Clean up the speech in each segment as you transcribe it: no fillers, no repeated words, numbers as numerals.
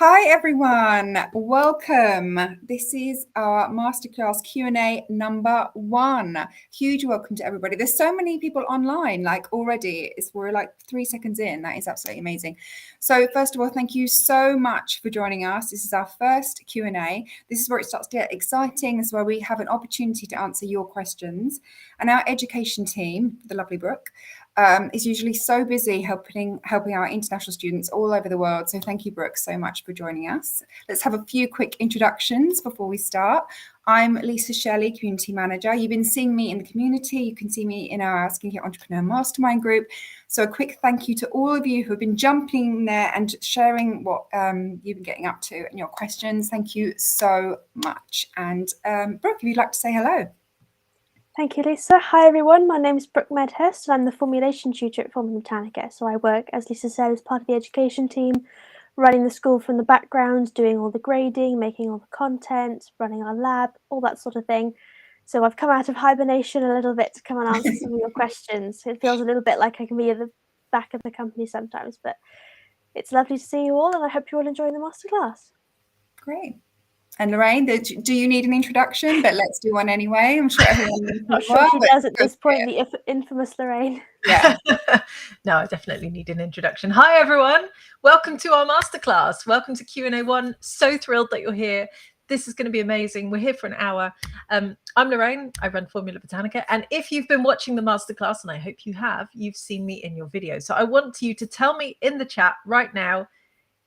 Hi everyone, welcome. This is our masterclass Q&A number 1. Huge welcome to everybody. There's so many people online already. We're 3 seconds in. That is absolutely amazing. So first of all, thank you so much for joining us. This is our first Q&A. This is where it starts to get exciting. This is where we have an opportunity to answer your questions. And our education team, the lovely Brooke, is usually so busy helping our international students all over the world. So thank you, Brooke, so much for joining us. Let's have a few quick introductions before we start. I'm Lisa Shelley, Community Manager. You've been seeing me in the community. You can see me in our Skincare Entrepreneur Mastermind group. So a quick thank you to all of you who have been jumping there and sharing what you've been getting up to and your questions. Thank you so much. And Brooke, if you'd like to say hello. Thank you, Lisa. Hi, everyone. My name is Brooke Medhurst, and I'm the formulation tutor at Formula Botanica. So I work, as Lisa said, as part of the education team, running the school from the background, doing all the grading, making all the content, running our lab, all that sort of thing. So I've come out of hibernation a little bit to come and answer some of your questions. It feels a little bit like I can be at the back of the company sometimes, but it's lovely to see you all, and I hope you're all enjoying the masterclass. Great. And Lorraine, do you need an introduction? But let's do one anyway. I'm sure everyone knows. Not sure she does at this point, the infamous Lorraine. Yeah. No, I definitely need an introduction. Hi, everyone. Welcome to our masterclass. Welcome to Q&A 1. So thrilled that you're here. This is going to be amazing. We're here for an hour. I'm Lorraine. I run Formula Botanica. And if you've been watching the masterclass, and I hope you have, you've seen me in your video. So I want you to tell me in the chat right now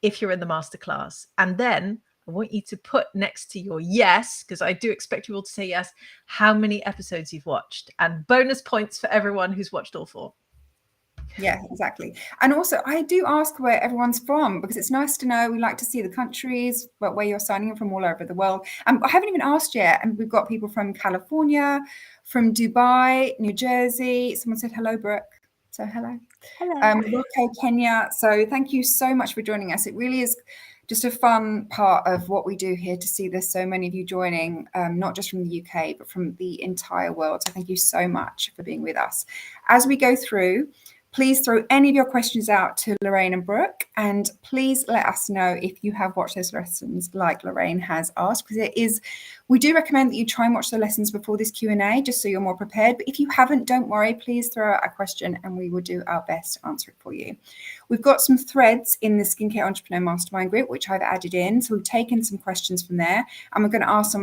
if you're in the masterclass. And then I want you to put next to your yes, because I do expect you all to say yes, how many episodes you've watched. And bonus points for everyone who's watched all 4. Yeah, exactly. And also, I do ask where everyone's from, because it's nice to know. We like to see the countries, but where you're signing in from all over the world. I haven't even asked yet. And we've got people from California, from Dubai, New Jersey. Someone said hello, Brooke. So hello. Hello. Morocco, Kenya. So thank you so much for joining us. It really is just a fun part of what we do here to see there's so many of you joining, not just from the UK, but from the entire world. So thank you so much for being with us. As we go through, please throw any of your questions out to Lorraine and Brooke, and please let us know if you have watched those lessons like Lorraine has asked, because we do recommend that you try and watch the lessons before this Q&A, just so you're more prepared. But if you haven't, don't worry, please throw out a question and we will do our best to answer it for you. We've got some threads in the Skincare Entrepreneur Mastermind group, which I've added in. So we've taken some questions from there, and we're going to answer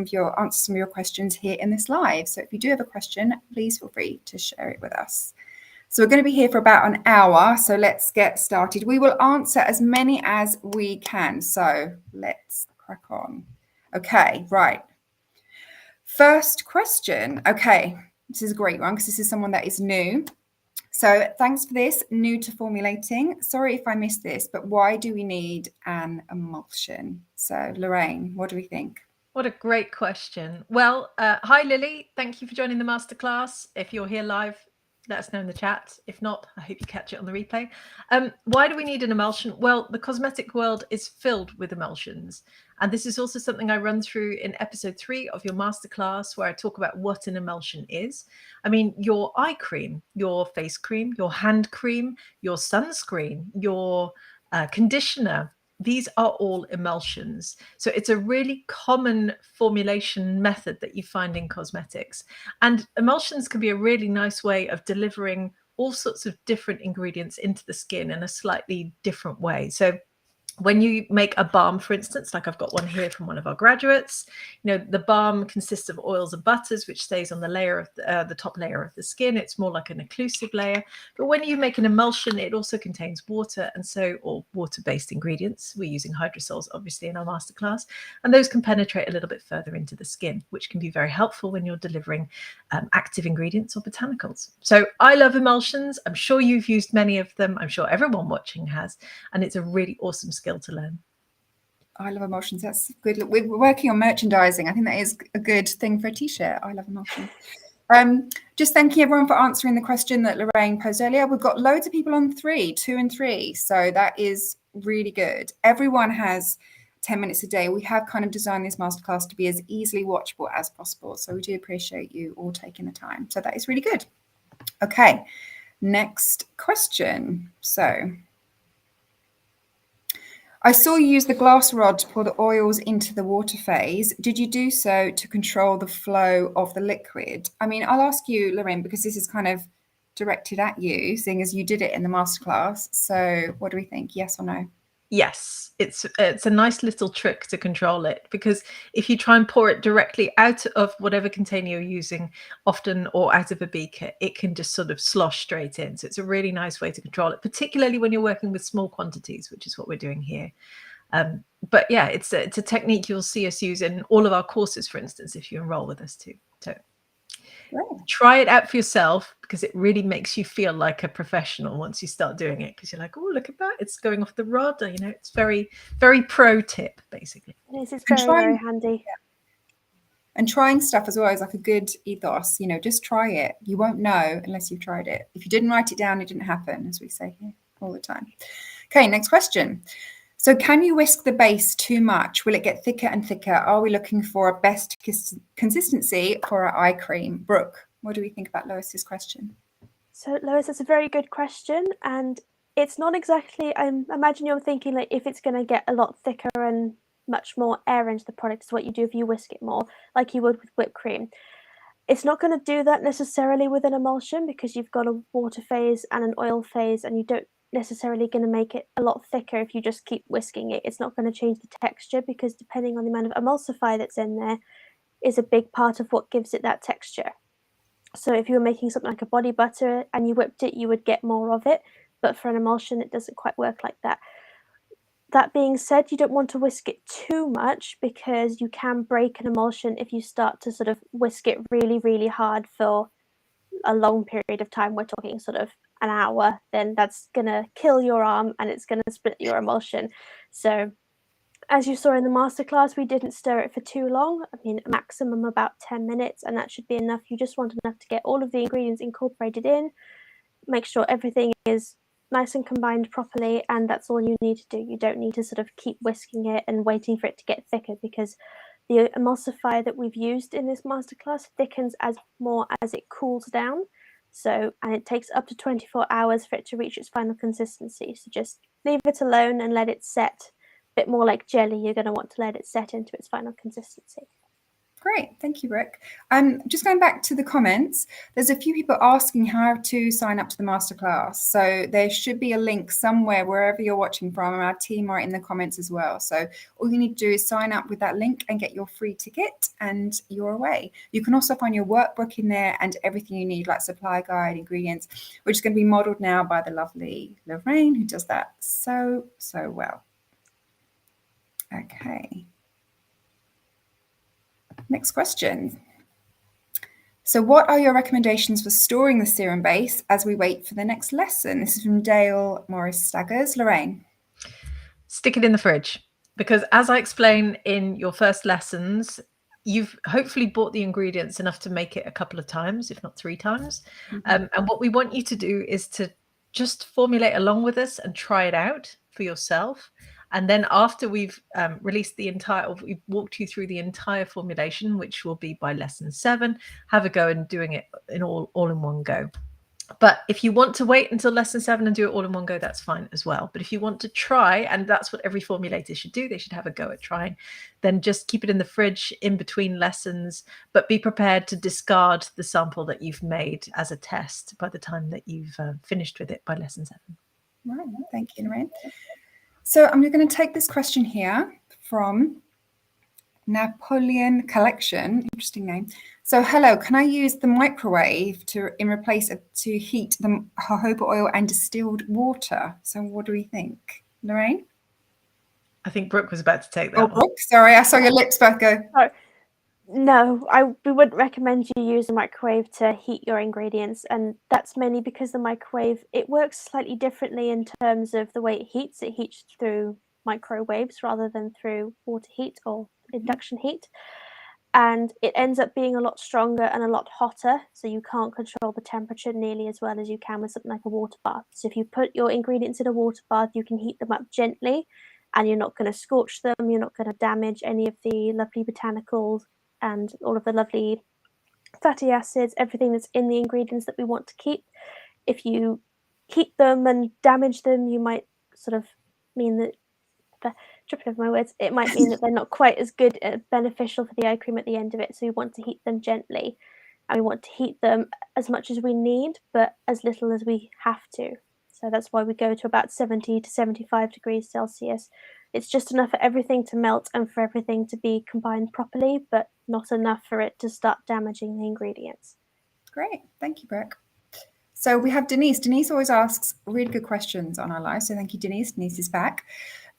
some of your questions here in this live. So if you do have a question, please feel free to share it with us. So we're going to be here for about an hour, so let's get started. We will answer as many as we can, so let's crack on. Okay, right. First question. Okay, this is a great one because this is someone that is new. So thanks for this, new to formulating. Sorry if I missed this, but why do we need an emulsion? So Lorraine, what do we think? What a great question. Well, hi, Lily. Thank you for joining the masterclass. If you're here live, let us know in the chat. If not, I hope you catch it on the replay. Why do we need an emulsion? Well, the cosmetic world is filled with emulsions. And this is also something I run through in episode 3 of your masterclass, where I talk about what an emulsion is. I mean, your eye cream, your face cream, your hand cream, your sunscreen, your conditioner, these are all emulsions. So it's a really common formulation method that you find in cosmetics. And emulsions can be a really nice way of delivering all sorts of different ingredients into the skin in a slightly different way. So when you make a balm, for instance, like I've got one here from one of our graduates, the balm consists of oils and butters, which stays on the layer of the top layer of the skin. It's more like an occlusive layer. But when you make an emulsion, it also contains water, or water-based ingredients. We're using hydrosols, obviously, in our masterclass, and those can penetrate a little bit further into the skin, which can be very helpful when you're delivering active ingredients or botanicals. So I love emulsions. I'm sure you've used many of them. I'm sure everyone watching has, and it's a really awesome skill to learn. I love emulsions. That's good. We're working on merchandising. I think that is a good thing for a t-shirt. I love emulsions. Just thanking everyone for answering the question that Lorraine posed earlier. We've got loads of people on 2 and 3. So that is really good. Everyone has 10 minutes a day. We have kind of designed this masterclass to be as easily watchable as possible. So we do appreciate you all taking the time. So that is really good. Okay, next question. So I saw you use the glass rod to pour the oils into the water phase. Did you do so to control the flow of the liquid? I mean, I'll ask you, Lorraine, because this is kind of directed at you, seeing as you did it in the masterclass. So what do we think? Yes or no? Yes, it's a nice little trick to control it, because if you try and pour it directly out of whatever container you're using, often, or out of a beaker, it can just sort of slosh straight in. So it's a really nice way to control it, particularly when you're working with small quantities, which is what we're doing here. But yeah, it's a technique you'll see us use in all of our courses, for instance, if you enroll with us too. So try it out for yourself, because it really makes you feel like a professional once you start doing it, because you're like, oh, look at that, it's going off the rod. You know, it's very, very pro tip, basically. It is, it's very, very handy. And trying stuff as well is like a good ethos. You know, just try it. You won't know unless you've tried it. If you didn't write it down, it didn't happen, as we say here all the time. Okay, next question. So can you whisk the base too much? Will it get thicker and thicker? Are we looking for a best consistency for our eye cream? Brooke, what do we think about Lois's question? So Lois, that's a very good question. And it's not exactly, I imagine you're thinking like if it's going to get a lot thicker and much more air into the product is what you do if you whisk it more, like you would with whipped cream. It's not going to do that necessarily with an emulsion, because you've got a water phase and an oil phase, and you don't necessarily going to make it a lot thicker if you just keep whisking it. It's not going to change the texture, because depending on the amount of emulsify that's in there is a big part of what gives it that texture. So if you were making something like a body butter and you whipped it, you would get more of it. But for an emulsion, it doesn't quite work like that. That being said, you don't want to whisk it too much, because you can break an emulsion if you start to sort of whisk it really, really hard for a long period of time. We're talking sort of an hour, then that's going to kill your arm and it's going to split your emulsion. So as you saw in the masterclass, we didn't stir it for too long. I mean, maximum about 10 minutes, and that should be enough. You just want enough to get all of the ingredients incorporated in, make sure everything is nice and combined properly, and that's all you need to do. You don't need to sort of keep whisking it and waiting for it to get thicker, because the emulsifier that we've used in this masterclass thickens as more as it cools down. So, and it takes up to 24 hours for it to reach its final consistency. So just leave it alone and let it set. A bit more like jelly, you're going to want to let it set into its final consistency. Great, thank you, Brooke. Just going back to the comments, there's a few people asking how to sign up to the masterclass. So there should be a link somewhere wherever you're watching from, and our team are in the comments as well. So all you need to do is sign up with that link and get your free ticket, and you're away. You can also find your workbook in there and everything you need, like supply guide, ingredients, which is going to be modeled now by the lovely Lorraine, who does that so well. Okay. Next question. So what are your recommendations for storing the serum base as we wait for the next lesson? This is from Dale Morris Staggers. Lorraine? Stick it in the fridge, because as I explain in your first lessons, you've hopefully bought the ingredients enough to make it a couple of times, if not 3 times. And what we want you to do is to just formulate along with us and try it out for yourself. And then after we've released we've walked you through the entire formulation, which will be by lesson 7, have a go and doing it in all in one go. But if you want to wait until lesson 7 and do it all in one go, that's fine as well. But if you want to try, and that's what every formulator should do, they should have a go at trying, then just keep it in the fridge in between lessons, but be prepared to discard the sample that you've made as a test by the time that you've finished with it by lesson 7. Right, thank you, Lorraine. So I'm going to take this question here from Napoleon Collection. Interesting name. So, hello, can I use the microwave to heat the jojoba oil and distilled water? So what do we think? Lorraine? I think Brooke was about to take that one. Brooke, sorry, I saw your lips both go. No, we wouldn't recommend you use a microwave to heat your ingredients, and that's mainly because the microwave, it works slightly differently in terms of the way it heats. It heats through microwaves rather than through water heat or induction heat, and it ends up being a lot stronger and a lot hotter, so you can't control the temperature nearly as well as you can with something like a water bath. So if you put your ingredients in a water bath, you can heat them up gently, and you're not going to scorch them, you're not going to damage any of the lovely botanicals and all of the lovely fatty acids, everything that's in the ingredients that we want to keep. If you heat them and damage them, you might sort of mean that tripping over my words, it might mean that they're not quite as good beneficial for the eye cream at the end of it. So we want to heat them gently, and we want to heat them as much as we need, but as little as we have to. So that's why we go to about 70 to 75 degrees Celsius. It's just enough for everything to melt and for everything to be combined properly, but not enough for it to start damaging the ingredients. Great. Thank you, Brooke. So we have Denise. Denise always asks really good questions on our live. So thank you, Denise. Denise is back.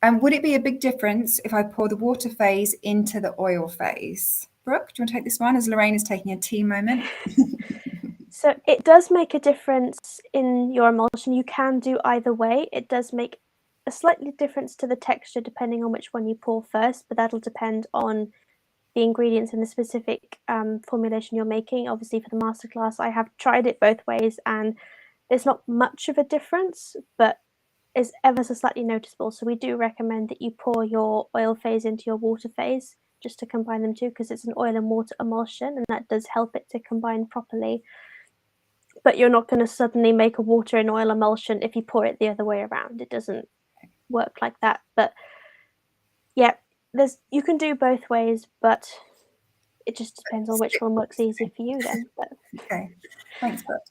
Would it be a big difference if I pour the water phase into the oil phase? Brooke, do you want to take this one as Lorraine is taking a tea moment? So it does make a difference in your emulsion. You can do either way. It does make a slightly difference to the texture depending on which one you pour first, but that'll depend on the ingredients in the specific formulation you're making. Obviously, for the masterclass, I have tried it both ways, and there's not much of a difference, but it's ever so slightly noticeable. So we do recommend that you pour your oil phase into your water phase just to combine them two, because it's an oil and water emulsion, and that does help it to combine properly. But you're not going to suddenly make a water and oil emulsion if you pour it the other way around. It doesn't work like that. But yeah, you can do both ways, but it just depends on which one works easier for you then. But. Okay, thanks, Brooke.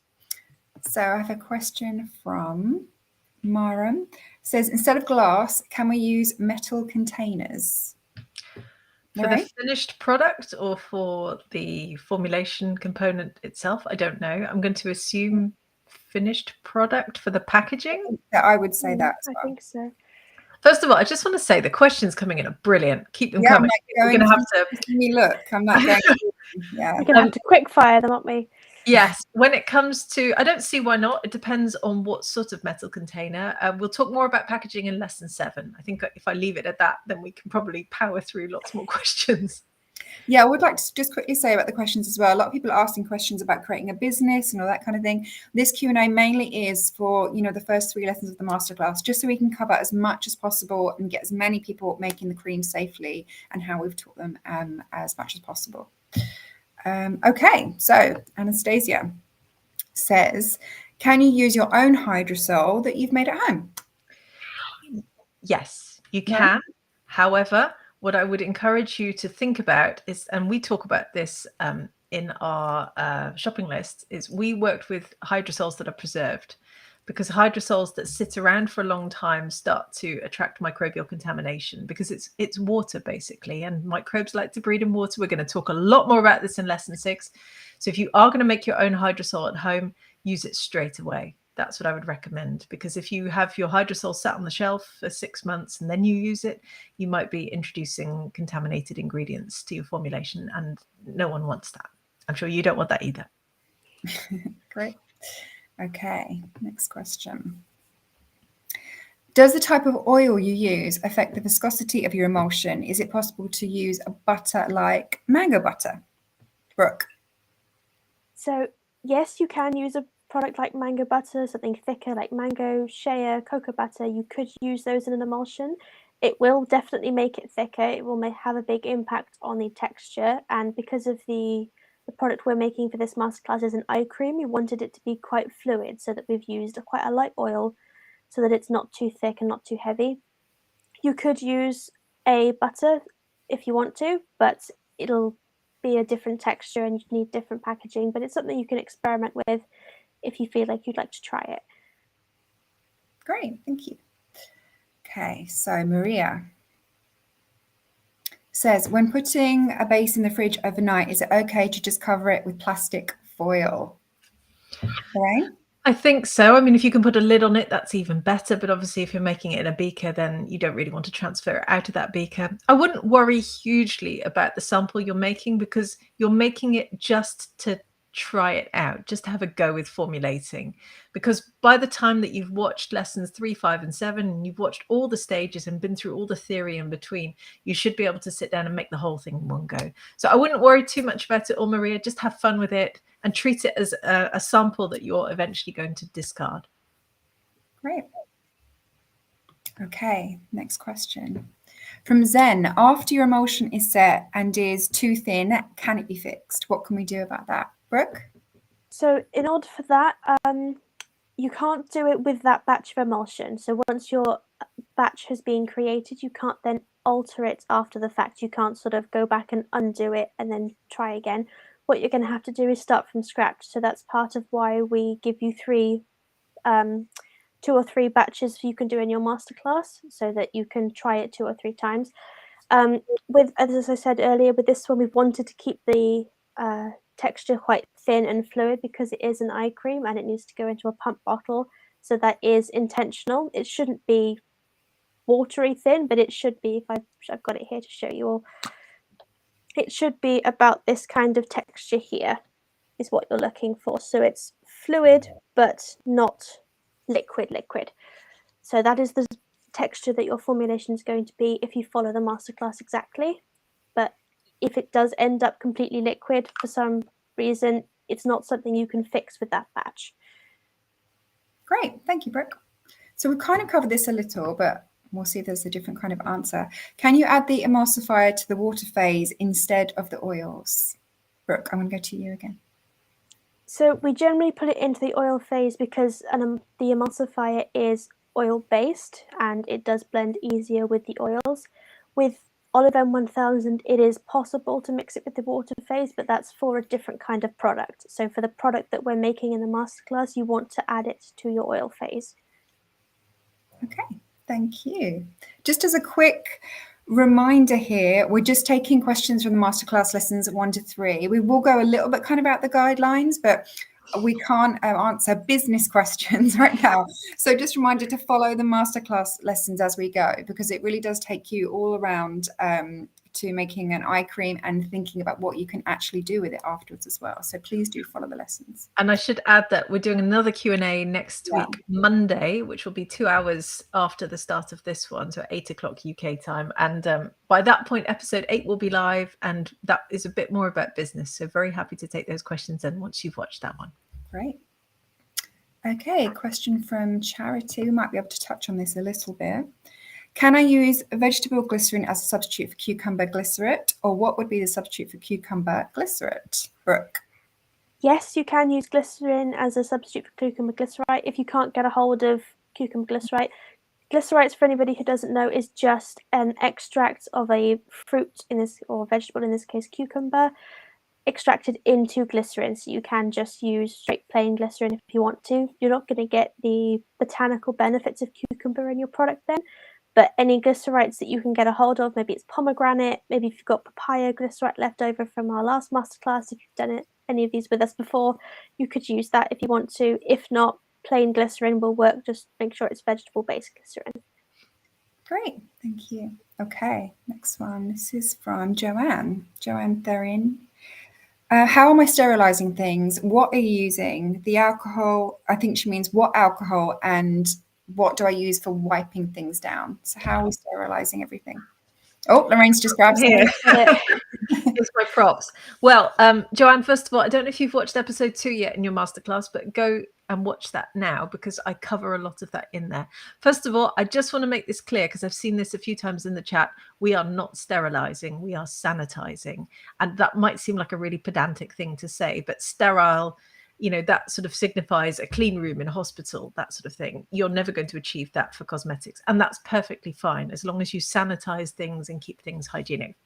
So I have a question from Maram. It says, instead of glass, can we use metal containers? For the finished product or for the formulation component itself? I don't know. I'm going to assume finished product for the packaging. I would say that as well. I think so. First of all, I just want to say the questions coming in are brilliant. Keep them coming. We're going to have to. Give me look. I'm not going. Yeah. We're going to have to quick fire them, aren't we? Yes. When it comes to, I don't see why not. It depends on what sort of metal container. We'll talk more about packaging in lesson 7. I think if I leave it at that, then we can probably power through lots more questions. Yeah, I would like to just quickly say about the questions as well. A lot of people are asking questions about creating a business and all that kind of thing. This Q&A mainly is for, the first 3 lessons of the masterclass, just so we can cover as much as possible and get as many people making the cream safely and how we've taught them as much as possible. Okay, so Anastasia says, can you use your own hydrosol that you've made at home? Yes, you can. Yeah. However, what I would encourage you to think about is, and we talk about this in our shopping list, is we worked with hydrosols that are preserved, because hydrosols that sit around for a long time start to attract microbial contamination, because it's water basically, and microbes like to breed in water. We're going to talk a lot more about this in lesson 6. So if you are going to make your own hydrosol at home, use it straight away. That's what I would recommend, because if you have your hydrosol sat on the shelf for 6 months and then you use it, you might be introducing contaminated ingredients to your formulation, and no one wants that. I'm sure you don't want that either. Great. Okay, next question. Does the type of oil you use affect the viscosity of your emulsion? Is it possible to use a butter like mango butter? Brooke. So yes, you can use a product like mango butter, something thicker like mango, shea, cocoa butter. You could use those in an emulsion. It will definitely make it thicker. It will have a big impact on the texture, and because of the product we're making for this masterclass is an eye cream, we wanted it to be quite fluid, so that we've used quite a light oil so that it's not too thick and not too heavy. You could use a butter if you want to, but it'll be a different texture and you need different packaging, but it's something you can experiment with if you feel like you'd like to try it. Great, thank you. Okay, so Maria says, when putting a base in the fridge overnight, is it okay to just cover it with plastic foil? Right? I think so. I mean, if you can put a lid on it, that's even better. But obviously, if you're making it in a beaker, then you don't really want to transfer it out of that beaker. I wouldn't worry hugely about the sample you're making, because you're making it just to try it out, just to have a go with formulating. Because by the time that you've watched lessons 3, 5, and 7, and you've watched all the stages and been through all the theory in between, you should be able to sit down and make the whole thing in one go. So I wouldn't worry too much about it all, Maria. Just have fun with it and treat it as a sample that you're eventually going to discard. Great. Okay, next question. From Zen, after your emulsion is set and is too thin, can it be fixed? What can we do about that? Brooke? So in order for that, you can't do it with that batch of emulsion. So once your batch has been created, you can't then alter it after the fact. You can't sort of go back and undo it and then try again. What you're going to have to do is start from scratch. So that's part of why we give you 2 or 3 batches you can do in your masterclass, so that you can try it 2 or 3 times. With, as I said earlier, with this one, we've wanted to keep the texture quite thin and fluid because it is an eye cream and it needs to go into a pump bottle. So that is intentional. It shouldn't be watery thin, but it should be, if I've got it here to show you all, it should be about this kind of texture here is what you're looking for. So it's fluid, but not liquid. So that is the texture that your formulation is going to be if you follow the masterclass exactly. But if it does end up completely liquid for some reason, it's not something you can fix with that batch. Great, thank you, Brooke. So we've kind of covered this a little, but we'll see if there's a different kind of answer. Can you add the emulsifier to the water phase instead of the oils? Brooke, I'm going to go to you again. So we generally put it into the oil phase because the emulsifier is oil-based and it does blend easier with the oils. With Olive M1000, it is possible to mix it with the water phase, but that's for a different kind of product. So for the product that we're making in the masterclass, you want to add it to your oil phase. Okay, thank you. Just as a quick reminder here, we're just taking questions from the masterclass lessons 1 to 3. We will go a little bit kind of about the guidelines, but we can't answer business questions right now. So just a reminder to follow the masterclass lessons as we go, because it really does take you all around to making an eye cream and thinking about what you can actually do with it afterwards as well. So please do follow the lessons. And I should add that we're doing another Q&A next week, Monday, which will be 2 hours after the start of this one, so 8 o'clock UK time. And by that point, episode 8 will be live, and that is a bit more about business. So very happy to take those questions in once you've watched that one. Great. Okay, question from Charity. We might be able to touch on this a little bit. Can I use vegetable glycerin as a substitute for cucumber glycerate, or what would be the substitute for cucumber glycerate? Brooke? Yes, you can use glycerin as a substitute for cucumber glycerite if you can't get a hold of cucumber glycerite. Glycerites, for anybody who doesn't know, is just an extract of a fruit or vegetable, in this case cucumber, extracted into glycerin. So you can just use straight plain glycerin if you want to. You're not going to get the botanical benefits of cucumber in your product then, but any glycerites that you can get a hold of, maybe it's pomegranate, maybe if you've got papaya glycerite left over from our last masterclass, if you've done any of these with us before, you could use that if you want to. If not, plain glycerin will work. Just make sure it's vegetable-based glycerin. Great, thank you. Okay, next one. This is from Joanne Therin. How am I sterilizing things? What are you using? The alcohol, I think she means what alcohol, and what do I use for wiping things down? So how are we sterilizing everything? Oh, Lorraine's just grabbed something. Here's my props. Well, Joanne, first of all, I don't know if you've watched episode 2 yet in your masterclass, but go and watch that now because I cover a lot of that in there. First of all, I just want to make this clear because I've seen this a few times in the chat. We are not sterilizing, we are sanitizing. And that might seem like a really pedantic thing to say, but sterile, that sort of signifies a clean room in a hospital, that sort of thing. You're never going to achieve that for cosmetics. And that's perfectly fine as long as you sanitize things and keep things hygienic.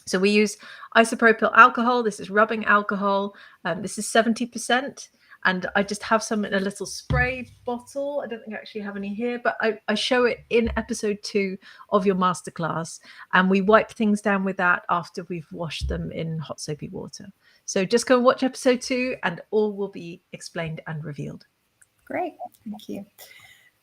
So we use isopropyl alcohol. This is rubbing alcohol. This is 70%. And I just have some in a little spray bottle. I don't think I actually have any here, but I show it in episode 2 of your masterclass. And we wipe things down with that after we've washed them in hot soapy water. So just go and watch episode 2 and all will be explained and revealed. Great, thank you.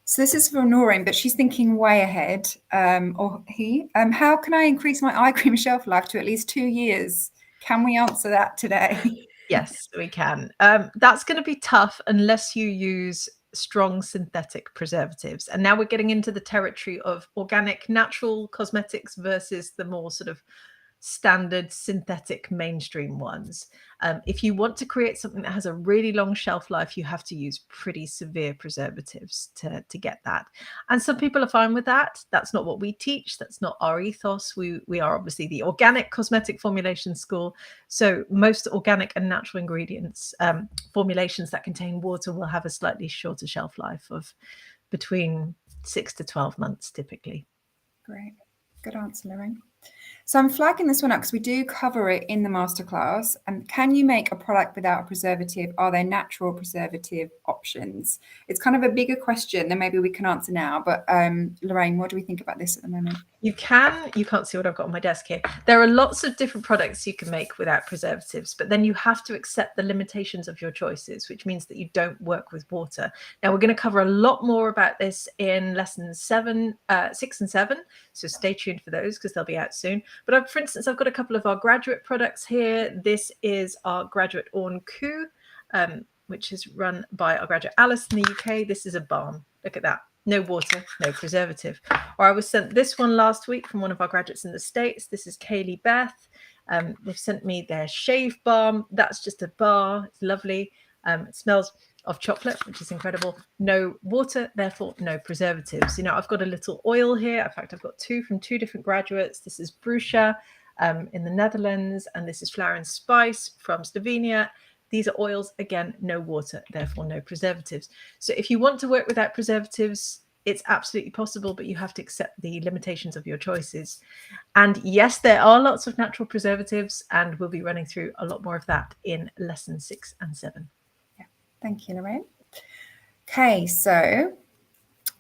So this is for Noreen, but she's thinking way ahead, or he. How can I increase my eye cream shelf life to at least 2 years? Can we answer that today? Yes, we can. That's going to be tough unless you use strong synthetic preservatives. And now we're getting into the territory of organic, natural cosmetics versus the more sort of standard synthetic mainstream ones. If you want to create something that has a really long shelf life, you have to use pretty severe preservatives to get that. And some people are fine with that. That's not what we teach. That's not our ethos. We are obviously the organic cosmetic formulation school. So most organic and natural ingredients, formulations that contain water will have a slightly shorter shelf life of between 6 to 12 months typically. Great. Good answer, Lorraine. So I'm flagging this one up because we do cover it in the masterclass. And can you make a product without a preservative? Are there natural preservative options? It's kind of a bigger question than maybe we can answer now. But Lorraine, what do we think about this at the moment? You can't see what I've got on my desk here. There are lots of different products you can make without preservatives, but then you have to accept the limitations of your choices, which means that you don't work with water. Now, we're going to cover a lot more about this in lessons 6 and 7. So stay tuned for those because they'll be out soon. But for instance, I've got a couple of our graduate products here. This is our graduate Orn Coup, which is run by our graduate Alice in the UK. This is a balm. Look at that. No water, no preservative. Or I was sent this one last week from one of our graduates in the States. This is Kaylee Beth. They've sent me their shave balm. That's just a bar. It's lovely. It smells of chocolate, which is incredible. No water, therefore no preservatives. You know, I've got a little oil here. In fact, I've got two from two different graduates. This is Brusha in the Netherlands, and this is Flower and Spice from Slovenia. These are oils, again, no water, therefore no preservatives. So if you want to work without preservatives, it's absolutely possible, but you have to accept the limitations of your choices. And yes, there are lots of natural preservatives, and we'll be running through a lot more of that in lesson 6 and 7. Yeah, thank you, Lorraine. Okay, so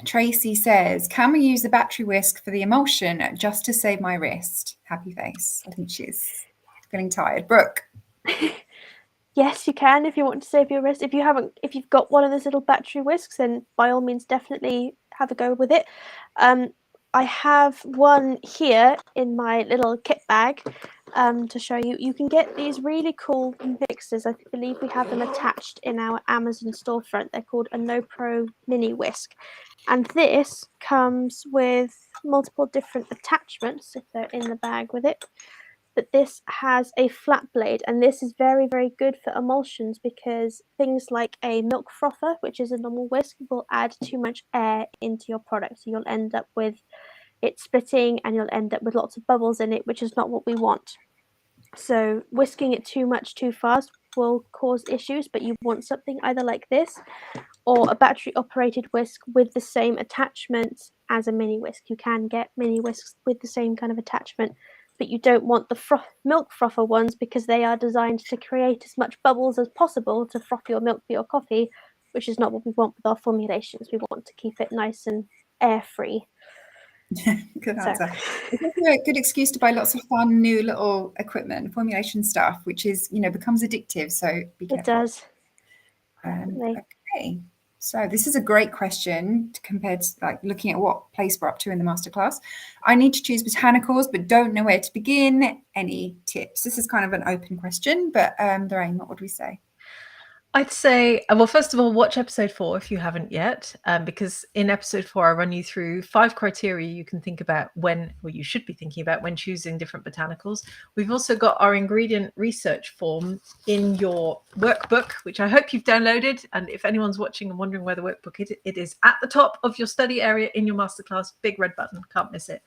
Tracy says, can we use the battery whisk for the emulsion just to save my wrist? Happy face. I think she's feeling tired. Brooke. Yes, you can if you want to save your wrist. If you've got one of those little battery whisks, then by all means, definitely have a go with it. I have one here in my little kit bag to show you. You can get these really cool mixers. I believe we have them attached in our Amazon storefront. They're called a NoPro Mini Whisk. And this comes with multiple different attachments if they're in the bag with it. But this has a flat blade, and this is very, very good for emulsions because things like a milk frother, which is a normal whisk, will add too much air into your product. So you'll end up with it splitting and you'll end up with lots of bubbles in it, which is not what we want. So whisking it too much too fast will cause issues, but you want something either like this or a battery operated whisk with the same attachment as a mini whisk. You can get mini whisks with the same kind of attachment, but you don't want the milk frother ones because they are designed to create as much bubbles as possible to froth your milk for your coffee, which is not what we want with our formulations. We want to keep it nice and air-free. Good answer. It's also a good excuse to buy lots of fun new little equipment, formulation stuff, which is, becomes addictive. So be careful. It does. Okay. So this is a great question compared to looking at what place we're up to in the masterclass. I need to choose botanicals, but don't know where to begin. Any tips? This is kind of an open question, but Lorraine, what would we say? I'd say, well, first of all, watch episode 4 if you haven't yet, because in episode 4, I run you through 5 criteria you can think about you should be thinking about when choosing different botanicals. We've also got our ingredient research form in your workbook, which I hope you've downloaded. And if anyone's watching and wondering where the workbook is, it is at the top of your study area in your masterclass, big red button, can't miss it.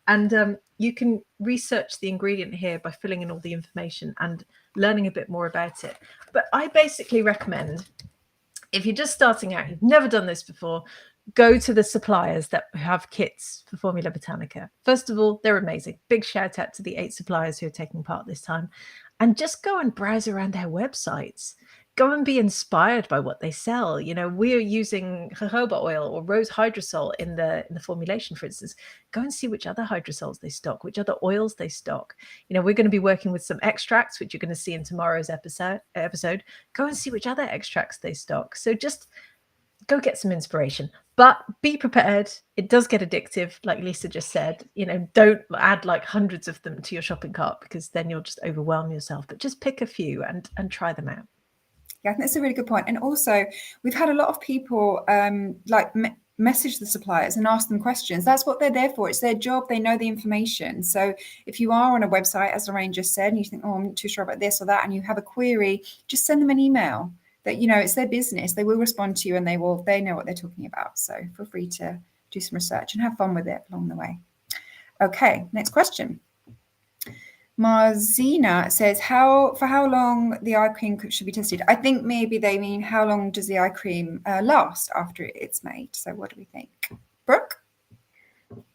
And you can research the ingredient here by filling in all the information and learning a bit more about it. But I basically recommend, if you're just starting out, you've never done this before, go to the suppliers that have kits for Formula Botanica. First of all, they're amazing. Big shout out to the 8 suppliers who are taking part this time. And just go and browse around their websites. Go and be inspired by what they sell. We're using jojoba oil or rose hydrosol in the formulation, for instance. Go and see which other hydrosols they stock, which other oils they stock. We're going to be working with some extracts, which you're going to see in tomorrow's episode. Go and see which other extracts they stock. So just go get some inspiration, but be prepared. It does get addictive, like Lisa just said. Don't add hundreds of them to your shopping cart because then you'll just overwhelm yourself. But just pick a few and try them out. Yeah, I think that's a really good point. And also, we've had a lot of people message the suppliers and ask them questions. That's what they're there for. It's their job. They know the information. So if you are on a website, as Lorraine just said, and you think, I'm not too sure about this or that, and you have a query, just send them an email. That it's their business. They will respond to you, and they know what they're talking about. So feel free to do some research and have fun with it along the way. Okay, next question. Marzina says, for how long the eye cream should be tested? I think maybe they mean how long does the eye cream last after it's made. So what do we think? Brooke?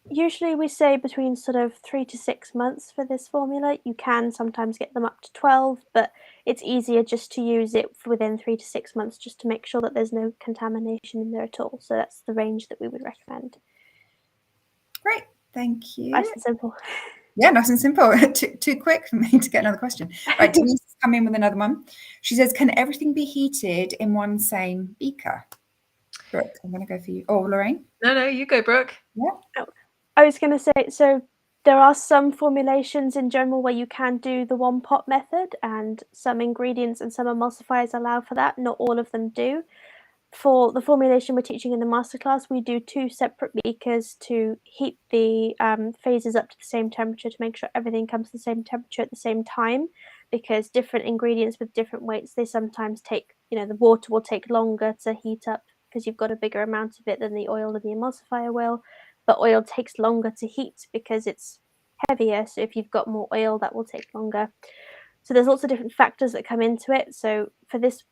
Usually we say between sort of 3 to 6 months for this formula. You can sometimes get them up to 12, but it's easier just to use it within 3 to 6 months just to make sure that there's no contamination in there at all. So that's the range that we would recommend. Great, thank you. Nice and simple. Yeah, nice and simple. Too quick for me to get another question. Right, Denise has come in with another one. She says, can everything be heated in one same beaker? Brooke, I'm going to go for you. Oh, Lorraine? No, you go, Brooke. Yeah. I was going to say, so there are some formulations in general where you can do the one pot method, and some ingredients and some emulsifiers allow for that. Not all of them do. For the formulation we're teaching in the masterclass, we do 2 separate beakers to heat the phases up to the same temperature to make sure everything comes to the same temperature at the same time, because different ingredients with different weights, they sometimes take, the water will take longer to heat up because you've got a bigger amount of it than the oil and the emulsifier will, but oil takes longer to heat because it's heavier, so if you've got more oil, that will take longer. So there's lots of different factors that come into it. So for this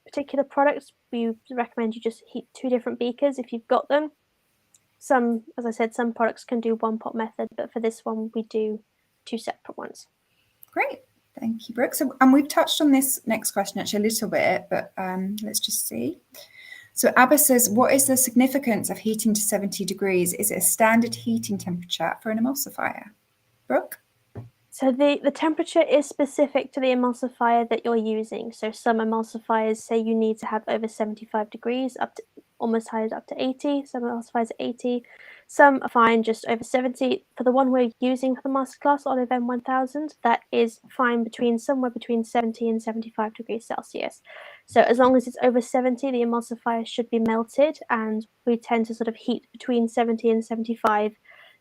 particular product, we recommend you just heat 2 different beakers if you've got them. Some, as I said, some products can do one pot method, but for this one, we do 2 separate ones. Great. Thank you, Brooke. So, and we've touched on this next question actually a little bit, but let's just see. So Abba says, what is the significance of heating to 70 degrees? Is it a standard heating temperature for an emulsifier? Brooke? So the temperature is specific to the emulsifier that you're using. So some emulsifiers say you need to have over 75 degrees, up to almost high up to 80. Some emulsifiers are 80. Some are fine just over 70. For the one we're using for the masterclass, Olive M1000, that is fine somewhere between 70 and 75 degrees Celsius. So as long as it's over 70, the emulsifier should be melted, and we tend to sort of heat between 70 and 75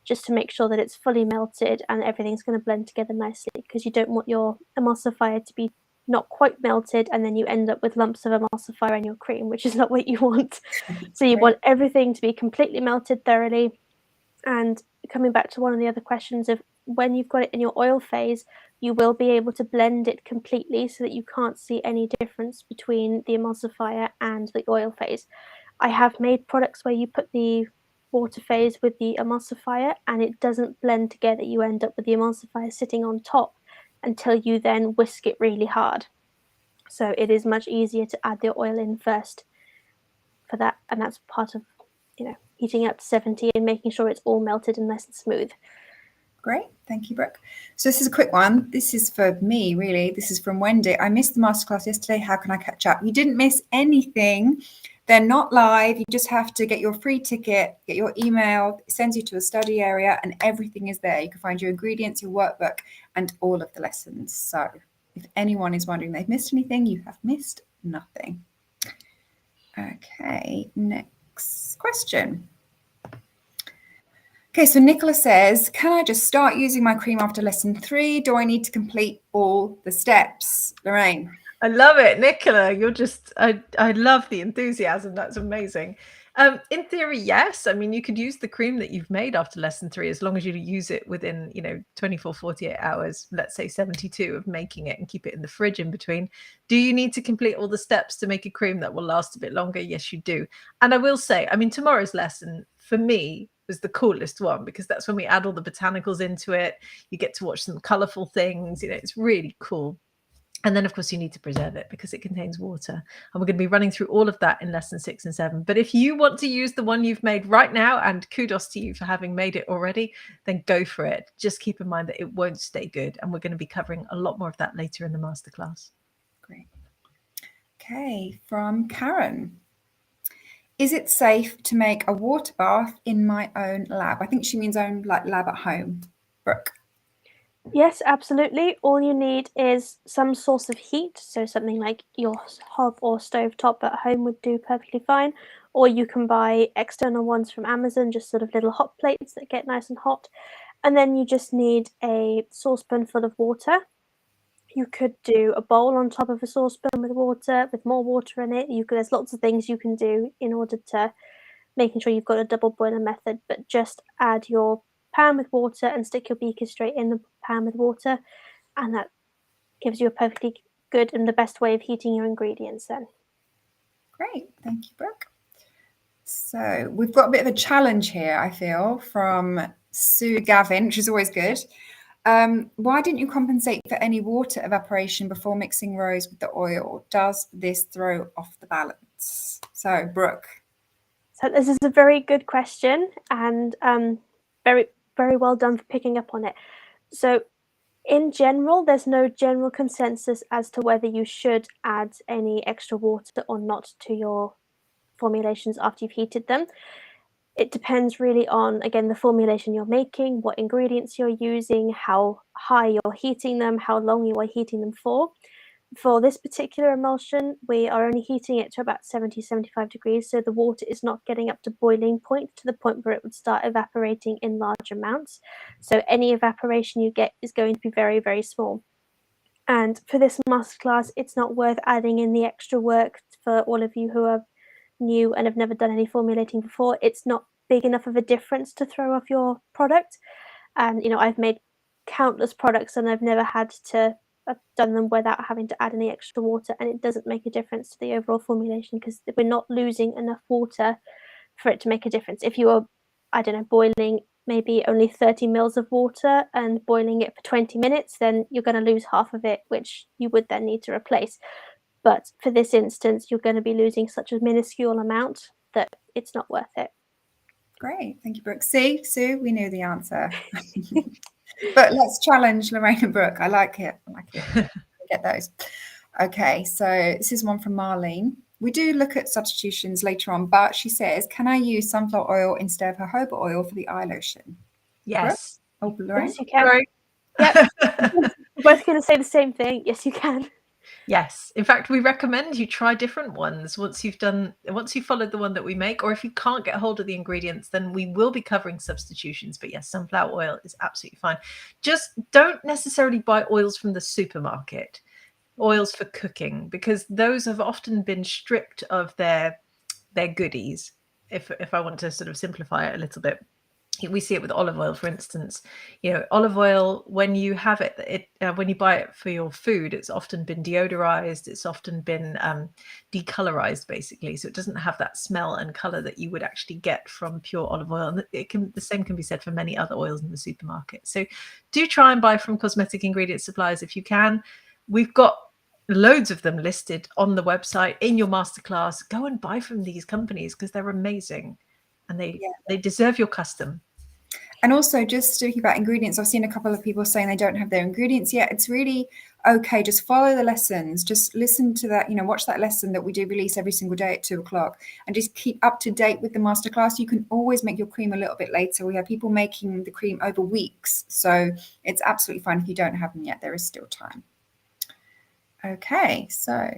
just to make sure that it's fully melted and everything's going to blend together nicely, because you don't want your emulsifier to be not quite melted and then you end up with lumps of emulsifier in your cream, which is not what you want. So you want everything to be completely melted thoroughly. And coming back to one of the other questions of when you've got it in your oil phase, you will be able to blend it completely so that you can't see any difference between the emulsifier and the oil phase. I have made products where you put the water phase with the emulsifier and it doesn't blend together. You end up with the emulsifier sitting on top until you then whisk it really hard. So it is much easier to add the oil in first for that, and that's part of heating up to 70 and making sure it's all melted and nice and smooth. Great, thank you, Brooke. So this is a quick one. This is for me, really. This is from Wendy. I missed the masterclass yesterday. How can I catch up? You didn't miss anything. They're not live. You just have to get your free ticket, get your email. It sends you to a study area and everything is there. You can find your ingredients, your workbook, and all of the lessons. So if anyone is wondering they've missed anything, you have missed nothing. Okay, next question. Okay, so Nicola says, can I just start using my cream after lesson 3? Do I need to complete all the steps? Lorraine? I love it, Nicola. You're just, I love the enthusiasm. That's amazing. In theory, yes. I mean, you could use the cream that you've made after lesson 3 as long as you use it within, 24, 48 hours, let's say 72 of making it, and keep it in the fridge in between. Do you need to complete all the steps to make a cream that will last a bit longer? Yes, you do. And I will say, I mean, tomorrow's lesson for me was the coolest one because that's when we add all the botanicals into it. You get to watch some colorful things. It's really cool. And then, of course, you need to preserve it because it contains water. And we're going to be running through all of that in lesson 6 and 7. But if you want to use the one you've made right now, and kudos to you for having made it already, then go for it. Just keep in mind that it won't stay good. And we're going to be covering a lot more of that later in the masterclass. Great. Okay, from Karen. Is it safe to make a water bath in my own lab? I think she means own lab at home. Brooke? Yes, absolutely. All you need is some source of heat. So something like your hob or stovetop at home would do perfectly fine. Or you can buy external ones from Amazon, just sort of little hot plates that get nice and hot. And then you just need a saucepan full of water. You could do a bowl on top of a saucepan with water, with more water in it. There's lots of things you can do in order to making sure you've got a double boiler method, but just add your pan with water and stick your beaker straight in the pan with water, and that gives you a perfectly good and the best way of heating your ingredients then. Great, thank you, Brooke. So we've got a bit of a challenge here, I feel, from Sue Gavin, which is always good. Why didn't you compensate for any water evaporation before mixing rose with the oil? Does this throw off the balance? So, Brooke. So this is a very good question, and very, very well done for picking up on it. So in general, there's no general consensus as to whether you should add any extra water or not to your formulations after you've heated them. It depends really on, again, the formulation you're making, what ingredients you're using, how high you're heating them, how long you are heating them for. For this particular emulsion, we are only heating it to about 70-75 degrees, so the water is not getting up to boiling point, to the point where it would start evaporating in large amounts. So any evaporation you get is going to be very, very small. And for this masterclass, it's not worth adding in the extra work for all of you who are new and have never done any formulating before. It's not big enough of a difference to throw off your product. And I've made countless products and I've never had to I've done them without having to add any extra water, and it doesn't make a difference to the overall formulation because we're not losing enough water for it to make a difference. If you are, I don't know, boiling maybe only 30 mils of water and boiling it for 20 minutes, then you're going to lose half of it, which you would then need to replace. But for this instance, you're going to be losing such a minuscule amount that it's not worth it. Great. Thank you, Brooke. See, Sue, we knew the answer. But let's challenge Lorraine and Brooke. I like it. Get those. Okay, so this is one from Marlene. We do look at substitutions later on, but she says, can I use sunflower oil instead of jojoba oil for the eye lotion? Yes. Brooke? Oh, Lorraine? Yes, you can. Sorry. Yep. We're both going to say the same thing. Yes, you can. Yes. In fact, we recommend you try different ones once you've followed the one that we make, or if you can't get hold of the ingredients, then we will be covering substitutions. But yes, sunflower oil is absolutely fine. Just don't necessarily buy oils from the supermarket, oils for cooking, because those have often been stripped of their goodies. If I want to sort of simplify it a little bit. We see it with olive oil, for instance. Olive oil, when you have when you buy it for your food, it's often been deodorized. It's often been decolorized, basically. So it doesn't have that smell and color that you would actually get from pure olive oil. And the same can be said for many other oils in the supermarket. So do try and buy from cosmetic ingredient suppliers if you can. We've got loads of them listed on the website in your masterclass. Go and buy from these companies because they're amazing and they deserve your custom. And also, just talking about ingredients, I've seen a couple of people saying they don't have their ingredients yet. It's really okay. Just follow the lessons. Just listen to that, watch that lesson that we do release every single day at 2:00 and just keep up to date with the masterclass. You can always make your cream a little bit later. We have people making the cream over weeks. So it's absolutely fine if you don't have them yet. There is still time. Okay, so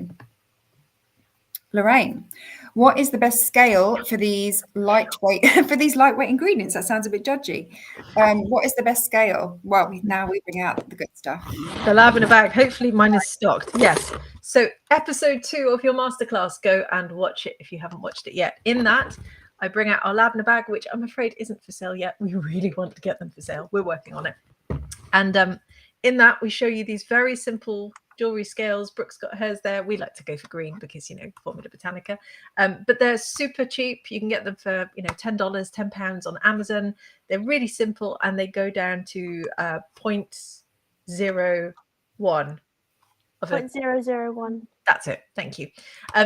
Lorraine, what is the best scale for these lightweight ingredients? That sounds a bit judgy. What is the best scale? Well, now we bring out the good stuff. The lab in a bag. Hopefully mine is stocked. Yes. So episode 2 of your masterclass, go and watch it if you haven't watched it yet. In that, I bring out our lab in a bag, which I'm afraid isn't for sale yet. We really want to get them for sale. We're working on it. And in that, we show you these very simple jewelry scales. Brooke's got hers there. We like to go for green because, Formula Botanica. But they're super cheap. You can get them for, $10, £10 on Amazon. They're really simple and they go down to 0.01. 0.001. That's it. Thank you.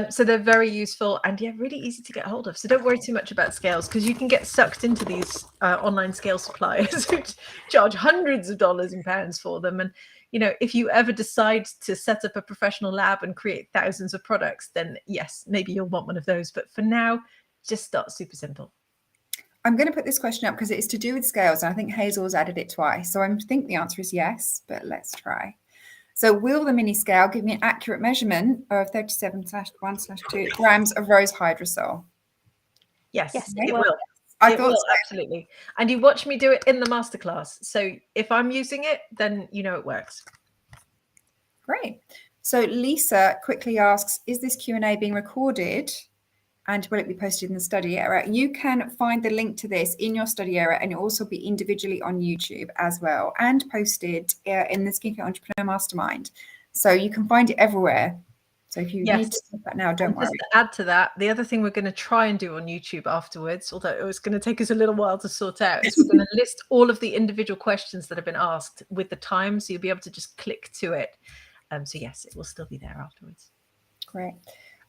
So they're very useful and really easy to get hold of. So don't worry too much about scales because you can get sucked into these online scale suppliers which charge hundreds of dollars and pounds for them. And if you ever decide to set up a professional lab and create thousands of products, then yes, maybe you'll want one of those. But for now, just start super simple. I'm going to put this question up because it is to do with scales. And I think Hazel's added it twice. So I think the answer is yes, but let's try. So will the mini scale give me an accurate measurement of 37/1/2 grams of rose hydrosol? Yes, Yes, it will. I thought so. Absolutely. And you watch me do it in the masterclass. So if I'm using it, then it works. Great. So Lisa quickly asks, is this Q&A being recorded? And will it be posted in the study area? You can find the link to this in your study area, and it'll also be individually on YouTube as well, and posted in the Skincare Entrepreneur Mastermind. So you can find it everywhere. So if you Yes. need to stop that now, don't And worry. just to add to that, the other thing we're going to try and do on YouTube afterwards, although it was going to take us a little while to sort out, is we're going to list all of the individual questions that have been asked with the time, so you'll be able to just click to it. So yes, it will still be there afterwards. Great.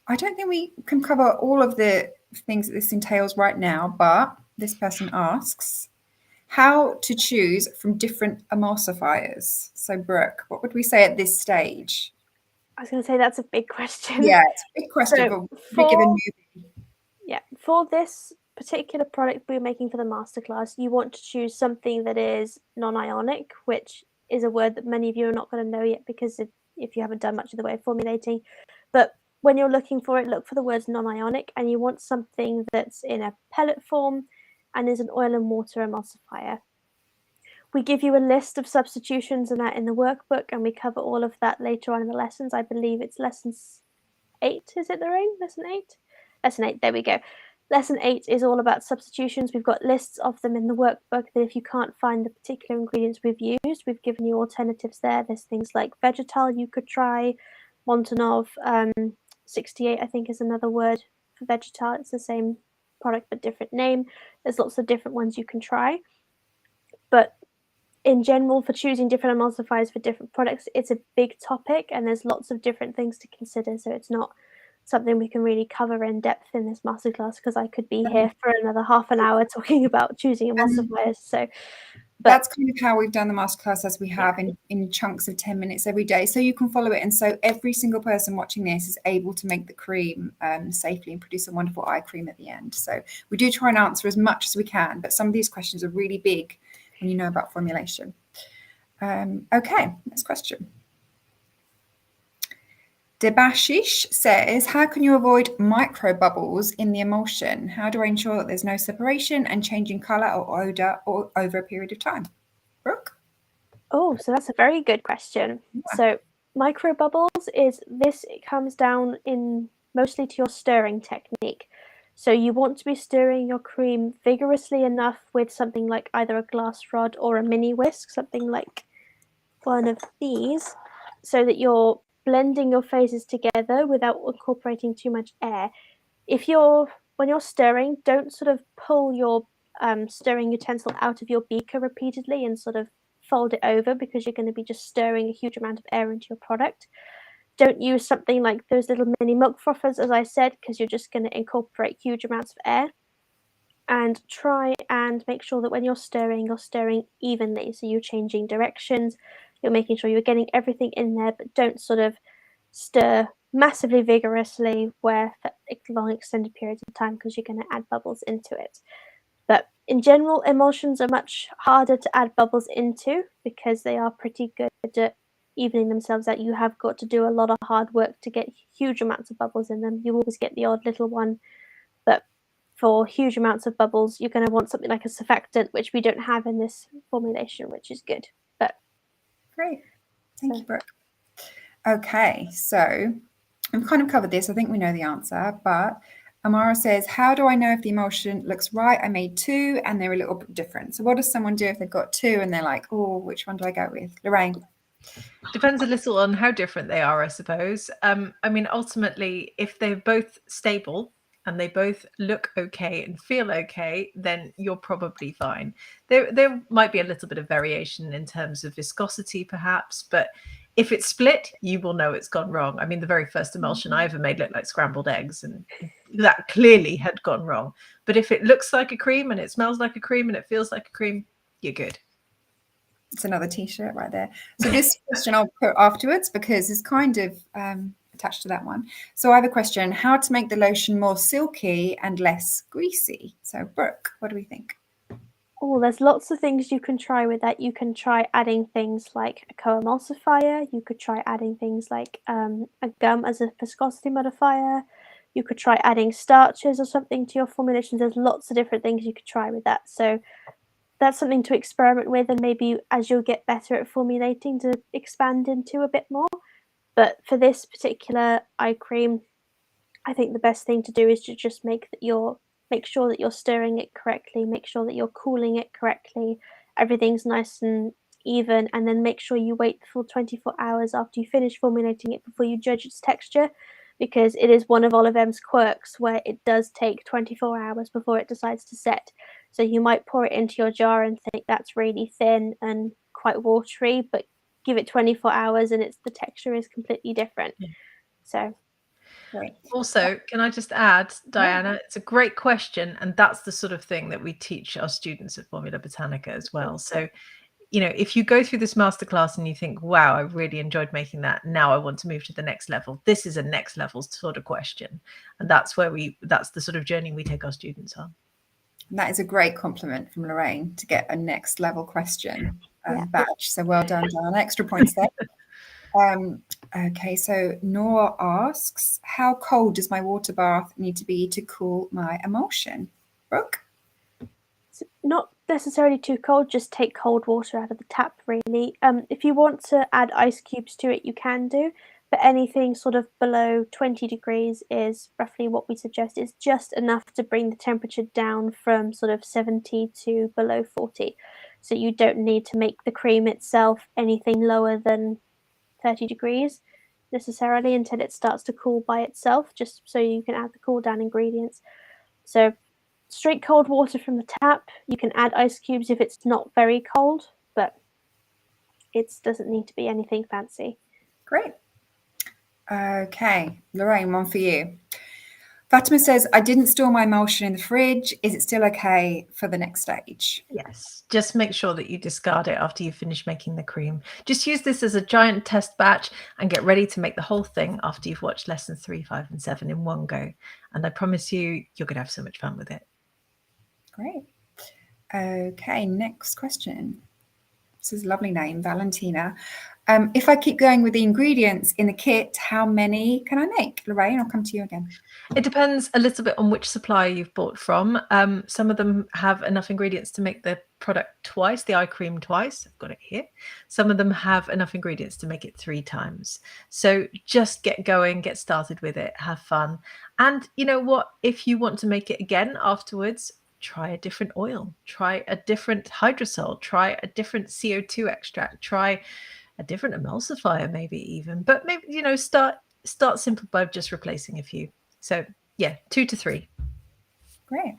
I don't think we can cover all of the things that this entails right now, but this person asks how to choose from different emulsifiers. So Brooke, what would we say at this stage? I was going to say that's a big question. Yeah, it's a big question, So but we give a newbie. Yeah, for this particular product we're making for the masterclass, you want to choose something that is non-ionic, which is a word that many of you are not going to know yet because if you haven't done much in the way of formulating. But when you're looking for it, look for the words non-ionic, and you want something that's in a pellet form and is an oil and water emulsifier. We give you a list of substitutions and that in the workbook, and we cover all of that later on in the lessons. I believe it's lesson 8, is it, Lorraine? Lesson 8? Lesson 8, there we go. Lesson 8 is all about substitutions. We've got lists of them in the workbook that if you can't find the particular ingredients we've used, we've given you alternatives there. There's things like Vegetal you could try, Montanov, 68 I think is another word for Vegetal. It's the same product but different name. There's lots of different ones you can try. But in general, for choosing different emulsifiers for different products, it's a big topic and there's lots of different things to consider. So it's not something we can really cover in depth in this masterclass because I could be here for another half an hour talking about choosing emulsifiers. So that's kind of how we've done the masterclass, as we have in chunks of 10 minutes every day. So you can follow it. And so every single person watching this is able to make the cream safely and produce a wonderful eye cream at the end. So we do try and answer as much as we can, but some of these questions are really big when you know about formulation. Okay, next question. Debashish says, how can you avoid micro bubbles in the emulsion? How do I ensure that there's no separation and changing color or odor or over a period of time? Brooke? Oh, so that's a very good question. Yeah. So micro bubbles it comes down in mostly to your stirring technique. So you want to be stirring your cream vigorously enough with something like either a glass rod or a mini whisk, something like one of these, so that you're blending your phases together without incorporating too much air. When you're stirring, don't sort of pull your stirring utensil out of your beaker repeatedly and sort of fold it over because you're going to be just stirring a huge amount of air into your product. Don't use something like those little mini milk frothers, as I said, because you're just going to incorporate huge amounts of air. And try and make sure that when you're stirring evenly. So you're changing directions, you're making sure you're getting everything in there, but don't sort of stir massively vigorously for long extended periods of time because you're going to add bubbles into it. But in general, emulsions are much harder to add bubbles into because they are pretty good at evening themselves out. You have got to do a lot of hard work to get huge amounts of bubbles in them. You always get the odd little one, but for huge amounts of bubbles, you're going to want something like a surfactant, which we don't have in this formulation, which is good. But great. Thank you, Brooke. Okay, so we've kind of covered this. I think we know the answer, but Amara says, how do I know if the emulsion looks right? I made 2 and they're a little bit different. So what does someone do if they've got 2 and they're like, oh, which one do I go with? Lorraine? Depends a little on how different they are, I suppose. I mean, ultimately, if they're both stable and they both look okay and feel okay, then you're probably fine. There might be a little bit of variation in terms of viscosity, perhaps, but if it's split, you will know it's gone wrong. I mean, the very first emulsion I ever made looked like scrambled eggs, and that clearly had gone wrong. But if it looks like a cream and it smells like a cream and it feels like a cream, you're good. It's another t-shirt right there. So this question I'll put afterwards because it's kind of attached to that one. So I have a question, how to make the lotion more silky and less greasy? So Brooke, what do we think? Oh, there's lots of things you can try with that. You can try adding things like a co-emulsifier. You could try adding things like a gum as a viscosity modifier. You could try adding starches or something to your formulations. There's lots of different things you could try with that. So that's something to experiment with, and maybe as you'll get better at formulating to expand into a bit more. But for this particular eye cream, I think the best thing to do is to just make sure that you're stirring it correctly, make sure that you're cooling it correctly, everything's nice and even, and then make sure you wait the full 24 hours after you finish formulating it before you judge its texture, because it is one of Olive M's quirks where it does take 24 hours before it decides to set. So you might pour it into your jar and think that's really thin and quite watery, but give it 24 hours and the texture is completely different. Yeah. So Great. Also, can I just add, Diana, it's a great question, and that's the sort of thing that we teach our students at Formula Botanica as well. So, you know, if you go through this masterclass and you think, wow, I really enjoyed making that, now I want to move to the next level, this is a next level sort of question, and that's the sort of journey we take our students on. And that is a great compliment from Lorraine to get a next level question Yeah. badge. So well done, Diana. Extra points there. Okay, so Nora asks, how cold does my water bath need to be to cool my emulsion? Brooke? it's not necessarily too cold, just take cold water out of the tap, really. If you want to add ice cubes to it, you can do, but anything sort of below 20 degrees is roughly what we suggest. It's just enough to bring the temperature down from sort of 70 to below 40. So you don't need to make the cream itself anything lower than 30 degrees necessarily until it starts to cool by itself, just so you can add the cool down ingredients. So straight cold water from the tap. You can add ice cubes if it's not very cold, but it doesn't need to be anything fancy. Great. Okay, Lorraine, one for you. Fatima says, I didn't store my emulsion in the fridge. Is it still okay for the next stage? Yes, just make sure that you discard it after you finish making the cream. Just use this as a giant test batch and get ready to make the whole thing after you've watched lessons 3, 5, and 7 in one go. And I promise you, you're going to have so much fun with it. Great. Okay, next question. This is a lovely name, Valentina. If I keep going with the ingredients in the kit, how many can I make? Lorraine, I'll come to you again. It depends a little bit on which supplier you've bought from. Some of them have enough ingredients to make the product twice, the eye cream twice. I've got it here. Some of them have enough ingredients to make it 3 times. So just get going, get started with it, have fun. And you know what? If you want to make it again afterwards, try a different oil, try a different hydrosol, try a different CO2 extract, try a different emulsifier, maybe even. But maybe, you know, start simple by just replacing a few. So yeah, 2 to 3. Great.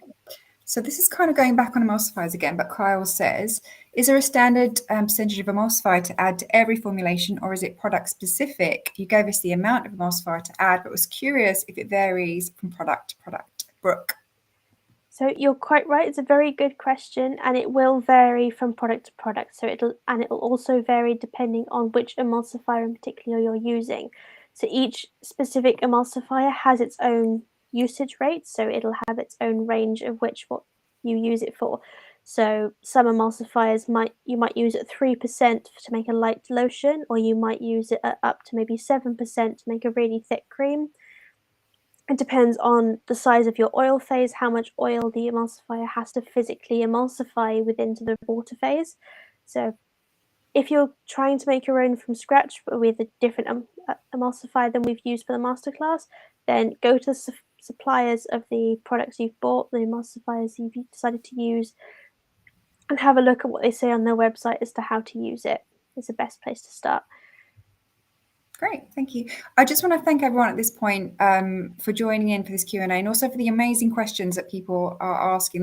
So this is kind of going back on emulsifiers again, but Kyle says, is there a standard percentage of emulsifier to add to every formulation, or is it product specific? You gave us the amount of emulsifier to add, but was curious if it varies from product to product. Brooke? So you're quite right. It's a very good question, and it will vary from product to product. So it'll also vary depending on which emulsifier in particular you're using. So each specific emulsifier has its own usage rate. So it'll have its own range of what you use it for. So some emulsifiers you might use at 3% to make a light lotion, or you might use it at up to maybe 7% to make a really thick cream. It depends on the size of your oil phase, how much oil the emulsifier has to physically emulsify within to the water phase. So if you're trying to make your own from scratch with a different emulsifier than we've used for the masterclass, then go to the suppliers of the products you've bought, the emulsifiers you've decided to use, and have a look at what they say on their website as to how to use it. It's the best place to start. Great, thank you. I just want to thank everyone at this point for joining in for this Q&A, and also for the amazing questions that people are asking.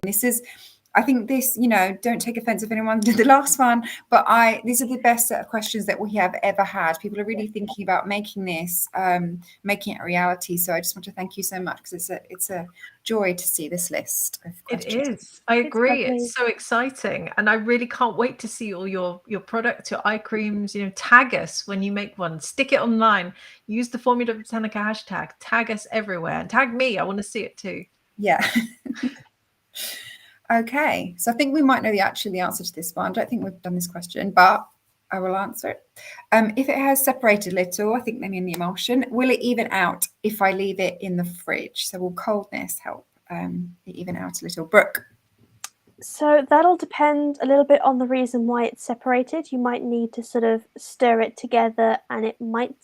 I think this, you know, don't take offense if anyone did the last one, but these are the best set of questions that we have ever had. People are really thinking about making this, making it a reality. So I just want to thank you so much, because it's a joy to see this list of questions. It is. I agree. It's so exciting, and I really can't wait to see all your products, your eye creams. You know, tag us when you make one. Stick it online. Use the Formula Botanica hashtag. Tag us everywhere, and tag me. I want to see it too. Yeah. Okay, so I think we might know the answer to this one. I don't think we've done this question, but I will answer it. If it has separated a little, I think they mean the emulsion, will it even out if I leave it in the fridge? So will coldness help it even out a little? Brooke? So that'll depend a little bit on the reason why it's separated. You might need to sort of stir it together and it might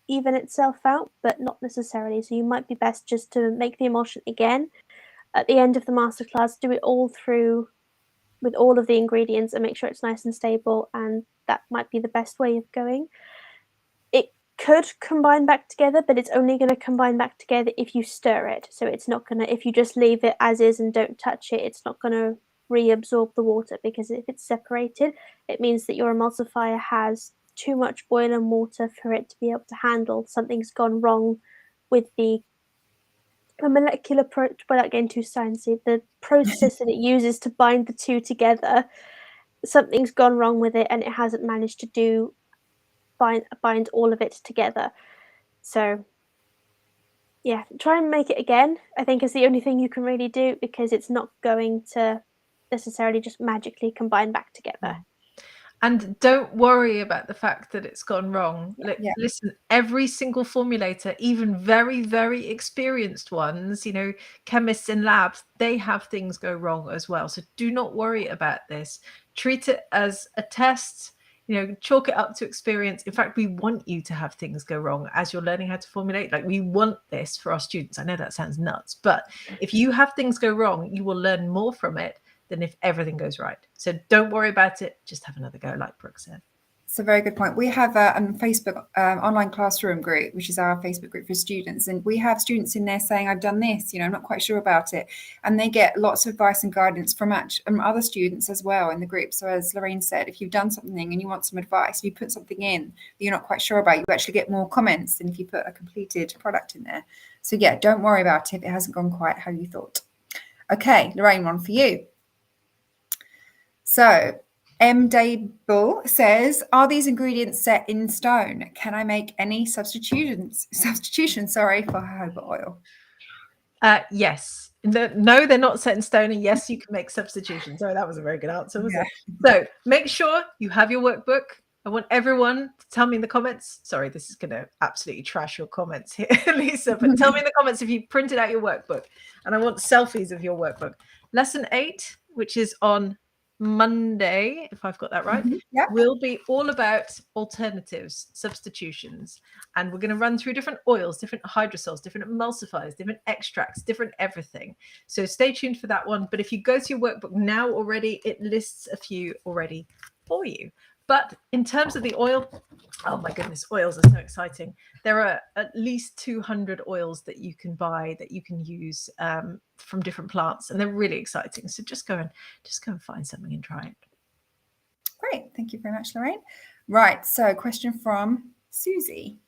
even itself out, but not necessarily. So you might be best just to make the emulsion again. At the end of the masterclass, do it all through with all of the ingredients and make sure it's nice and stable, and that might be the best way of going. It could combine back together, but it's only going to combine back together if you stir it. So it's not going to, if you just leave it as is and don't touch it, it's not going to reabsorb the water, because if it's separated, it means that your emulsifier has too much oil and water for it to be able to handle. Something's gone wrong with the molecular approach, without getting too sciencey, the process that it uses to bind the two together. Something's gone wrong with it, and it hasn't managed to bind all of it together. So yeah, try and make it again, I think, is the only thing you can really do, because it's not going to necessarily just magically combine back together. And don't worry about the fact that it's gone wrong. Yeah. Listen, every single formulator, even very, very experienced ones, chemists in labs, they have things go wrong as well. So do not worry about this. Treat it as a test, chalk it up to experience. In fact, we want you to have things go wrong as you're learning how to formulate. Like, we want this for our students. I know that sounds nuts, but if you have things go wrong, you will learn more from it than if everything goes right. So don't worry about it. Just have another go, like Brooke said. It's a very good point. We have a Facebook online classroom group, which is our Facebook group for students. And we have students in there saying, I've done this, I'm not quite sure about it. And they get lots of advice and guidance from other students as well in the group. So as Lorraine said, if you've done something and you want some advice, if you put something in that you're not quite sure about, you actually get more comments than if you put a completed product in there. So yeah, don't worry about it if it hasn't gone quite how you thought. Okay, Lorraine, one for you. So M. Dable says, are these ingredients set in stone? Can I make any substitutions for jojoba oil? Yes. No, they're not set in stone. And yes, you can make substitutions. Sorry, that was a very good answer, wasn't it? So make sure you have your workbook. I want everyone to tell me in the comments. Sorry, this is going to absolutely trash your comments here, Lisa. But tell me in the comments if you printed out your workbook. And I want selfies of your workbook. Lesson 8, which is on Monday, if I've got that right, will be all about alternatives, substitutions. And we're going to run through different oils, different hydrosols, different emulsifiers, different extracts, different everything. So stay tuned for that one. But if you go to your workbook now already, it lists a few already for you. But in terms of the oil, oh my goodness, oils are so exciting. There are at least 200 oils that you can buy, that you can use from different plants, and they're really exciting. So just go and find something and try it. Great, thank you very much, Lorraine. Right, so question from Susie.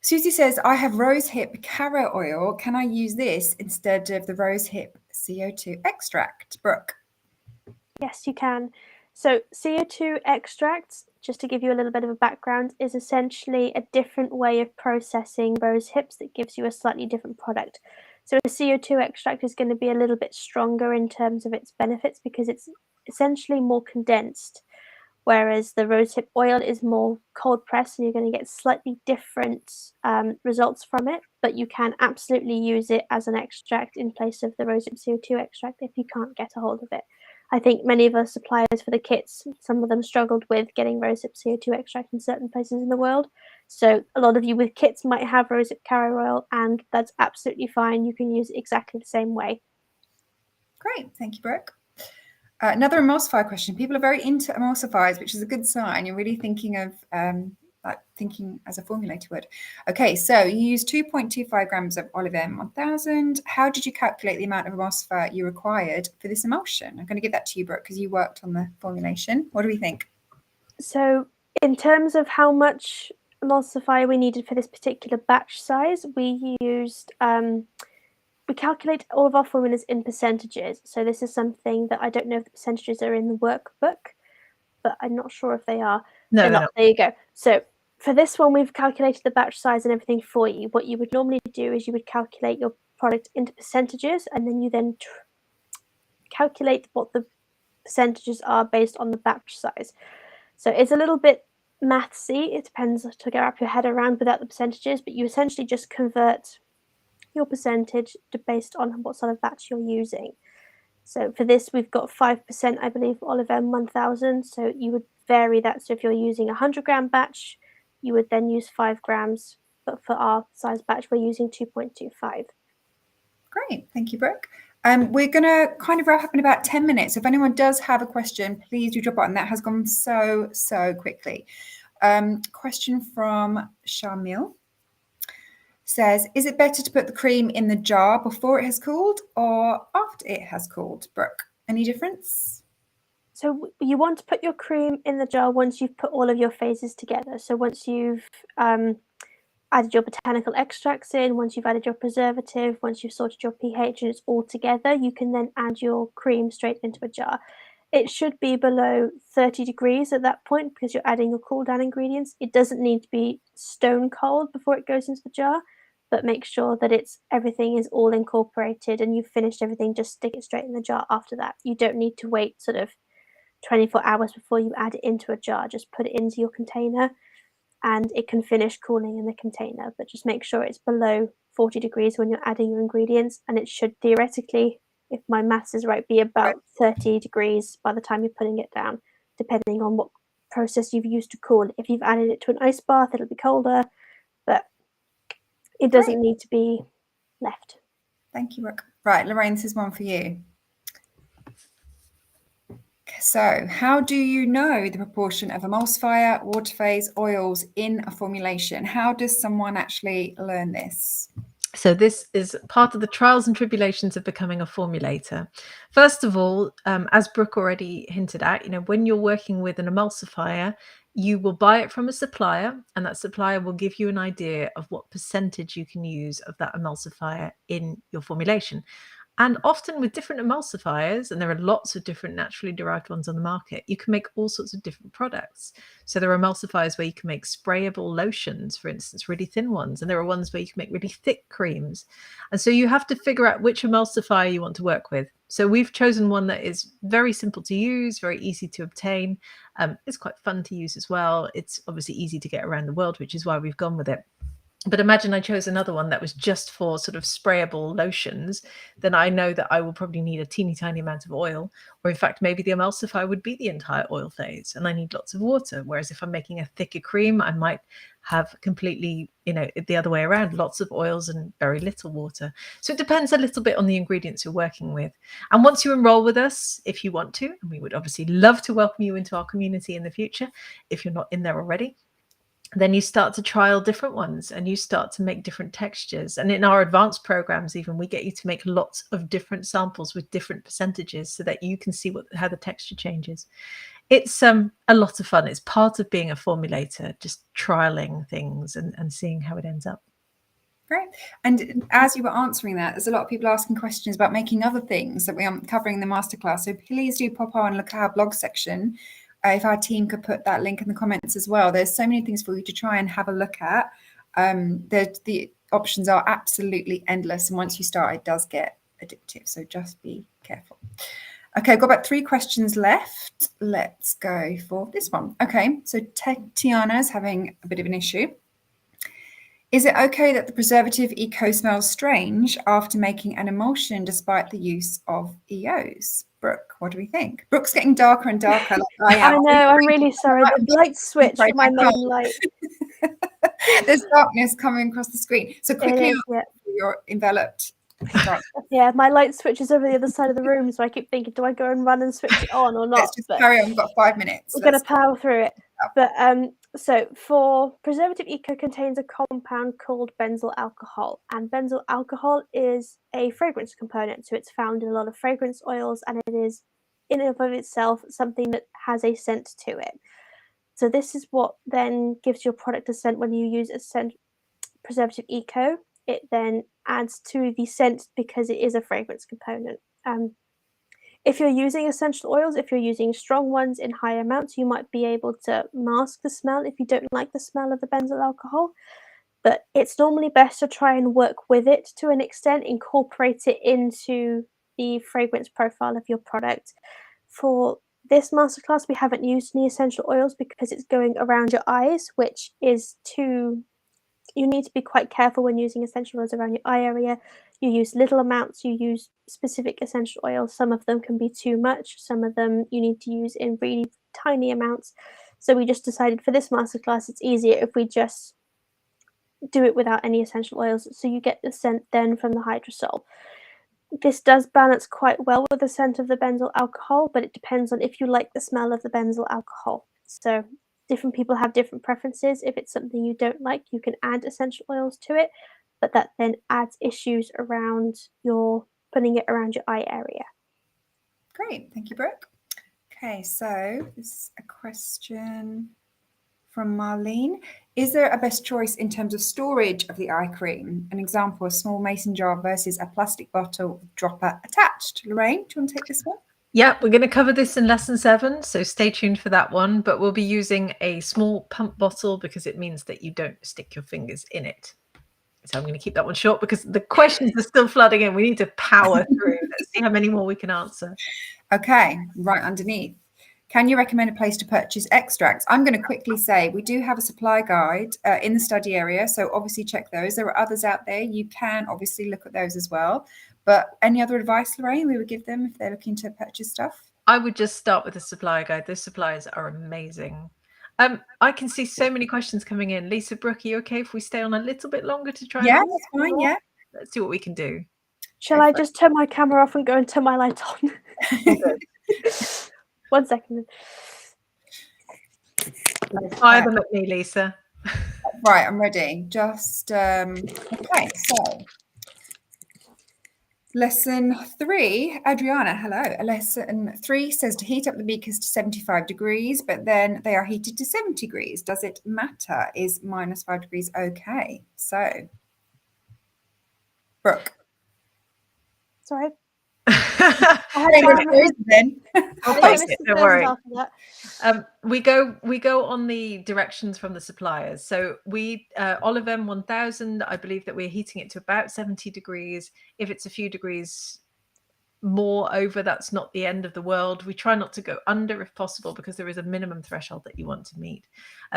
Susie says, I have rosehip carrot oil. Can I use this instead of the rosehip CO2 extract? Brooke? Yes, you can. So CO2 extracts, just to give you a little bit of a background, is essentially a different way of processing rose hips that gives you a slightly different product. So a CO2 extract is going to be a little bit stronger in terms of its benefits, because it's essentially more condensed, whereas the rosehip oil is more cold pressed, and you're going to get slightly different results from it. But you can absolutely use it as an extract in place of the rosehip CO2 extract if you can't get a hold of it. I think many of our suppliers for the kits, some of them struggled with getting rosehip CO2 extract in certain places in the world. So a lot of you with kits might have rosehip carrot oil, and that's absolutely fine. You can use it exactly the same way. Great, thank you, Brooke. Another emulsifier question. People are very into emulsifiers, which is a good sign. You're really thinking of thinking as a formulator would. Okay, so you use 2.25 grams of Olive M 1000. How did you calculate the amount of emulsifier you required for this emulsion? I'm going to give that to you, Brooke, because you worked on the formulation. What do we think? So in terms of how much emulsifier we needed for this particular batch size, we used we calculate all of our formulas in percentages. So this is something that I don't know if the percentages are in the workbook, but I'm not sure if they are. No, they're no. not. There you go. So for this one, we've calculated the batch size and everything for you. What you would normally do is you would calculate your product into percentages, and then you calculate what the percentages are based on the batch size. So it's a little bit mathsy. It depends to wrap your head around without the percentages, but you essentially just convert your percentage based on what sort of batch you're using. So for this, we've got 5%, I believe, Olive M 1000. So you would vary that. So if you're using a 100-gram batch, you would then use 5 grams. But for our size batch, we're using 2.25. Great, thank you, Brooke. We're going to kind of wrap up in about 10 minutes. If anyone does have a question, please do drop it. And that has gone so quickly. Question from Shamil says, is it better to put the cream in the jar before it has cooled or after it has cooled? Brooke, any difference? So you want to put your cream in the jar once you've put all of your phases together. So once you've added your botanical extracts in, once you've added your preservative, once you've sorted your pH and it's all together, you can then add your cream straight into a jar. It should be below 30 degrees at that point because you're adding your cool down ingredients. It doesn't need to be stone cold before it goes into the jar, but make sure that everything is all incorporated and you've finished everything. Just stick it straight in the jar after that. You don't need to wait sort of 24 hours before you add it into a jar. Just put it into your container and it can finish cooling in the container, but just make sure it's below 40 degrees when you're adding your ingredients, and it should theoretically, if my maths is right, be about 30 degrees by the time you're putting it down, depending on what process you've used to cool. If you've added it to an ice bath, it'll be colder, but it doesn't need to be left. Thank you, Brooke. Right, Lorraine, this is one for you. So, how do you know the proportion of emulsifier, water phase, oils in a formulation? How does someone actually learn this? So this is part of the trials and tribulations of becoming a formulator. First of all, as Brooke already hinted at, when you're working with an emulsifier, you will buy it from a supplier, and that supplier will give you an idea of what percentage you can use of that emulsifier in your formulation. And often with different emulsifiers, and there are lots of different naturally derived ones on the market, you can make all sorts of different products. So there are emulsifiers where you can make sprayable lotions, for instance, really thin ones, and there are ones where you can make really thick creams. And so you have to figure out which emulsifier you want to work with. So we've chosen one that is very simple to use, very easy to obtain. It's quite fun to use as well. It's obviously easy to get around the world, which is why we've gone with it. But imagine I chose another one that was just for sort of sprayable lotions, then I know that I will probably need a teeny tiny amount of oil, or in fact, maybe the emulsifier would be the entire oil phase and I need lots of water. Whereas if I'm making a thicker cream, I might have completely, the other way around, lots of oils and very little water. So it depends a little bit on the ingredients you're working with. And once you enroll with us, if you want to, and we would obviously love to welcome you into our community in the future, if you're not in there already, then you start to trial different ones and you start to make different textures. And in our advanced programs, even, we get you to make lots of different samples with different percentages so that you can see how the texture changes. It's a lot of fun. It's part of being a formulator, just trialing things and seeing how it ends up. Great. And as you were answering that, there's a lot of people asking questions about making other things that we aren't covering in the masterclass. So please do pop on and look at our blog section. If our team could put that link in the comments as well. There's so many things for you to try and have a look at. The options are absolutely endless. And once you start, it does get addictive. So just be careful. Okay, I've got about 3 questions left. Let's go for this one. Okay, so Tiana's having a bit of an issue. Is it okay that the preservative eco smells strange after making an emulsion despite the use of EOs? Brooke, what do we think? Brooke's getting darker and darker. Like I know, I'm really sorry. The light switched for my main light. There's darkness coming across the screen. So quickly, you're enveloped. Yeah, my light switches over the other side of the room, so I keep thinking, do I go and run and switch it on or not? Let's just carry on. We've got 5 minutes. We're going to power through it. But so for preservative eco contains a compound called benzyl alcohol, and benzyl alcohol is a fragrance component. So it's found in a lot of fragrance oils, and it is in and of itself something that has a scent to it. So this is what then gives your product a scent when you use a scent preservative eco. It then adds to the scent because it is a fragrance component. If you're using essential oils, if you're using strong ones in high amounts, you might be able to mask the smell if you don't like the smell of the benzyl alcohol. But it's normally best to try and work with it to an extent, incorporate it into the fragrance profile of your product. For this masterclass, we haven't used any essential oils because it's going around your eyes, which is too... You need to be quite careful when using essential oils around your eye area. You use little amounts, you use specific essential oils. Some of them can be too much. Some of them you need to use in really tiny amounts. So we just decided for this masterclass, it's easier if we just do it without any essential oils. So you get the scent then from the hydrosol. This does balance quite well with the scent of the benzyl alcohol, but it depends on if you like the smell of the benzyl alcohol. So different people have different preferences. If it's something you don't like, you can add essential oils to it, but that then adds issues around your putting it around your eye area. Great, thank you, Brooke. Okay, so this is a question from Marlene. Is there a best choice in terms of storage of the eye cream? An example, a small mason jar versus a plastic bottle with dropper attached. Lorraine, do you want to take this one? Yeah, we're going to cover this in lesson 7, so stay tuned for that one. But we'll be using a small pump bottle because it means that you don't stick your fingers in it. So I'm going to keep that one short because the questions are still flooding in. We need to power through. Let's see how many more we can answer. Okay, right underneath. Can you recommend a place to purchase extracts? I'm going to quickly say we do have a supply guide in the study area, so obviously check those. There are others out there. You can obviously look at those as well. But any other advice, Lorraine, we would give them if they're looking to purchase stuff? I would just start with the supply guide. Those suppliers are amazing. I can see so many questions coming in. Lisa, Brooke, are you okay if we stay on a little bit longer to try? Yeah, that's fine. Yeah. Let's see what we can do. Shall I just turn my camera off and go and turn my light on? One second. Fire them at me, Lisa. Right, I'm ready. Just okay, so lesson 3, Adriana, hello. Lesson 3 says to heat up the beakers to 75 degrees, but then they are heated to 70 degrees. Does it matter? Is -5 degrees okay? So, Brooke. Sorry. Then. I'll place it, don't worry. We go on the directions from the suppliers. So we Olivem 1000, I believe that we're heating it to about 70 degrees. If it's a few degrees more over, that's not the end of the world. We try not to go under if possible because there is a minimum threshold that you want to meet.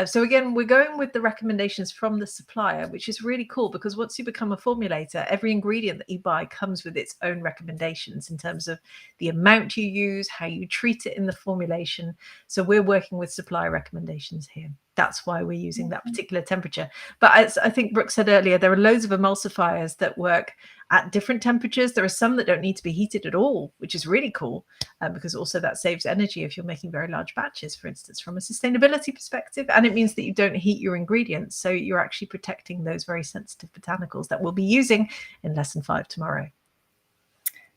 So again, we're going with the recommendations from the supplier, which is really cool because once you become a formulator, every ingredient that you buy comes with its own recommendations in terms of the amount you use, how you treat it in the formulation. So we're working with supplier recommendations here. That's why we're using that particular temperature. But as I think Brooke said earlier, there are loads of emulsifiers that work at different temperatures. There are some that don't need to be heated at all, which is really cool because also that saves energy if you're making very large batches, for instance, from a sustainability perspective. And it means that you don't heat your ingredients. So you're actually protecting those very sensitive botanicals that we'll be using in lesson 5 tomorrow.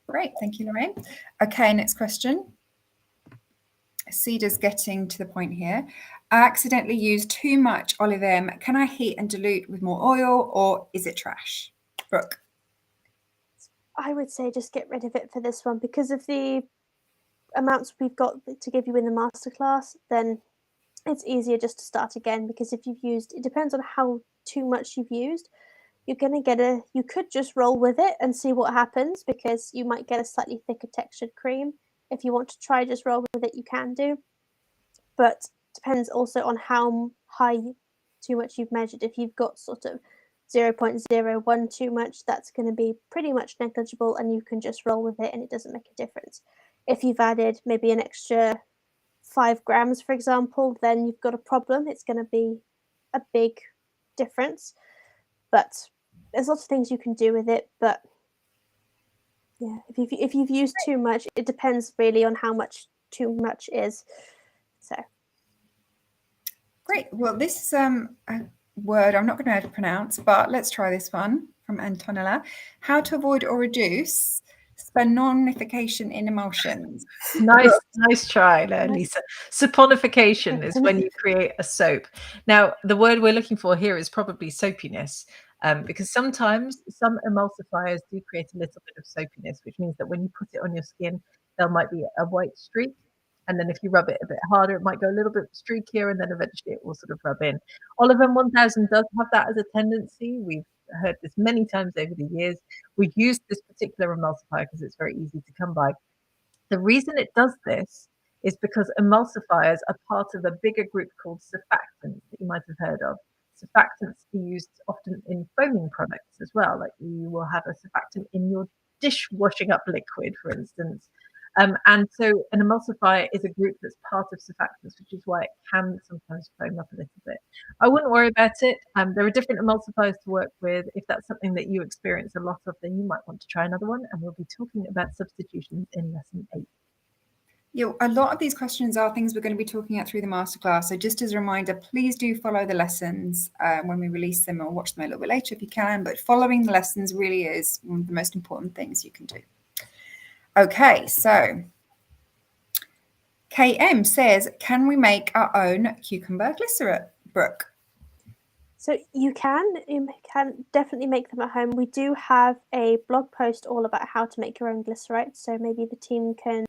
Great. Thank you, Lorraine. Okay, next question. Cedar's getting to the point here. I accidentally used too much Olivem. Can I heat and dilute with more oil or is it trash? Brooke. I would say just get rid of it for this one because of the amounts we've got to give you in the masterclass. Then it's easier just to start again because if you've used, it depends on how too much you've used. You're going to get you could just roll with it and see what happens because you might get a slightly thicker textured cream. If you want to try just roll with it, you can do. But depends also on how high too much you've measured. If you've got sort of 0.01 too much, that's going to be pretty much negligible and you can just roll with it and it doesn't make a difference. If you've added maybe an extra 5 grams, for example, then you've got a problem. It's going to be a big difference. But there's lots of things you can do with it. But yeah, if you've used too much, it depends really on how much too much is. So great. Well, this is a word I'm not going to be able to pronounce, but let's try this one from Antonella. How to avoid or reduce saponification in emulsions. Nice try there, Lisa. Saponification is when you create a soap. Now, the word we're looking for here is probably soapiness, because sometimes some emulsifiers do create a little bit of soapiness, which means that when you put it on your skin, there might be a white streak. And then if you rub it a bit harder, it might go a little bit streakier, and then eventually it will sort of rub in. Olivem 1000 does have that as a tendency. We've heard this many times over the years. We've used this particular emulsifier because it's very easy to come by. The reason it does this is because emulsifiers are part of a bigger group called surfactants that you might have heard of. Surfactants are used often in foaming products as well. Like you will have a surfactant in your dishwashing up liquid, for instance. And so an emulsifier is a group that's part of surfactants, which is why it can sometimes foam up a little bit. I wouldn't worry about it. There are different emulsifiers to work with. If that's something that you experience a lot of, then you might want to try another one. And we'll be talking about substitutions in lesson 8. Yeah, a lot of these questions are things we're going to be talking at through the masterclass. So just as a reminder, please do follow the lessons when we release them, or watch them a little bit later if you can. But following the lessons really is one of the most important things you can do. Okay, so KM says, can we make our own cucumber glycerate, Brooke? So you can definitely make them at home. We do have a blog post all about how to make your own glycerite. So maybe the team can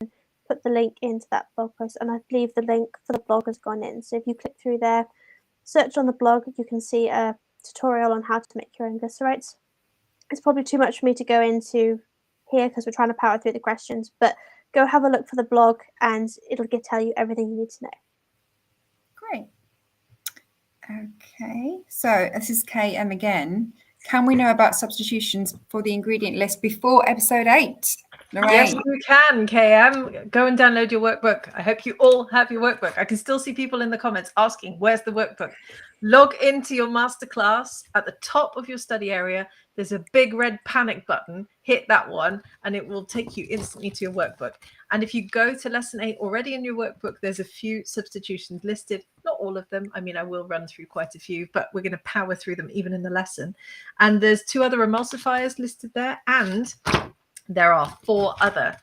put the link into that blog post, and I believe the link for the blog has gone in. So if you click through there, search on the blog, you can see a tutorial on how to make your own glycerites. It's probably too much for me to go into here because we're trying to power through the questions, but go have a look for the blog and it'll tell you everything you need to know. Great. Okay, so this is KM again. Can we know about substitutions for the ingredient list before episode 8? Lorraine. Yes, you can, KM. Go and download your workbook. I hope you all have your workbook. I can still see people in the comments asking, where's the workbook? Log into your masterclass. At the top of your study area, there's a big red panic button. Hit that one, and it will take you instantly to your workbook. And if you go to lesson 8 already in your workbook, there's a few substitutions listed. Not all of them. I mean, I will run through quite a few, but we're going to power through them even in the lesson. And there's 2 other emulsifiers listed there, and there are 4 other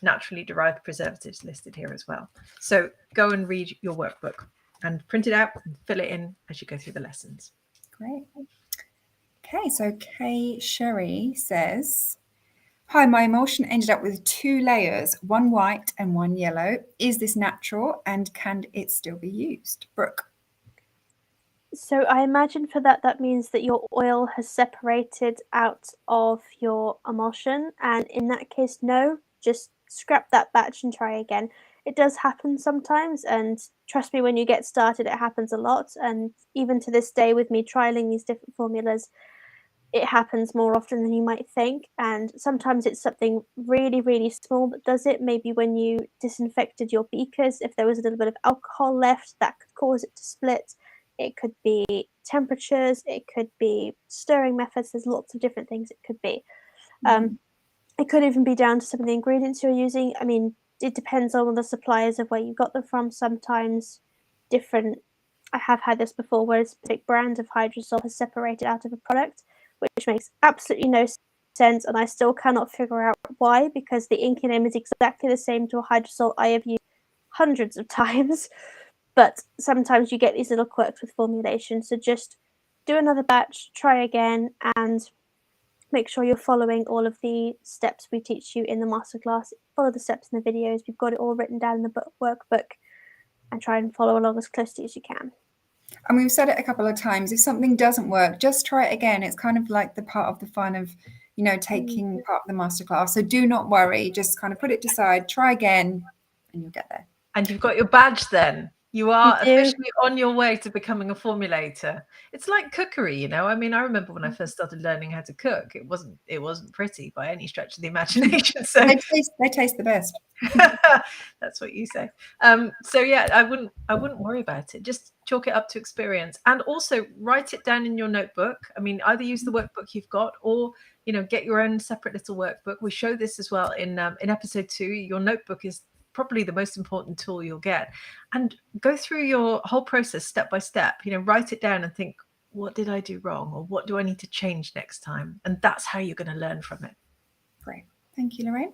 naturally derived preservatives listed here as well. So go and read your workbook and print it out and fill it in as you go through the lessons. Great. Okay, so Kay Sherry says, hi, my emulsion ended up with 2 layers, one white and one yellow. Is this natural and can it still be used? Brooke. So I imagine for that means that your oil has separated out of your emulsion, and in that case, no, just scrap that batch and try again. It does happen sometimes, and trust me, when you get started, it happens a lot. And even to this day, with me trialing these different formulas, it happens more often than you might think. And sometimes it's something really, really small that does it. Maybe when you disinfected your beakers, if there was a little bit of alcohol left, that could cause it to split. It could be temperatures, it could be stirring methods. There's lots of different things it could be. It could even be down to some of the ingredients you're using. I mean, it depends on the suppliers of where you got them from. Sometimes different, I have had this before, where a specific brand of hydrosol has separated out of a product, which makes absolutely no sense, and I still cannot figure out why, because the inky name is exactly the same to a hydrosol I have used hundreds of times. But sometimes you get these little quirks with formulation. So just do another batch, try again, and make sure you're following all of the steps we teach you in the masterclass. Follow the steps in the videos. We've got it all written down in the workbook, and try and follow along as closely as you can. And we've said it a couple of times. If something doesn't work, just try it again. It's kind of like the part of the fun of, taking part of the masterclass. So do not worry. Just kind of put it aside, try again, and you'll get there. And you've got your badge then. You are officially on your way to becoming a formulator. It's like cookery, I mean, I remember when I first started learning how to cook, it wasn't pretty by any stretch of the imagination. So they taste the best. That's what you say. So yeah, I wouldn't worry about it. Just chalk it up to experience, and also write it down in your notebook. I mean, either use the workbook you've got, or get your own separate little workbook. We show this as well in episode 2. Your notebook is probably the most important tool you'll get, and go through your whole process step by step. Write it down and think, what did I do wrong, or what do I need to change next time? And that's how you're going to learn from it. Great. Thank you, Lorraine.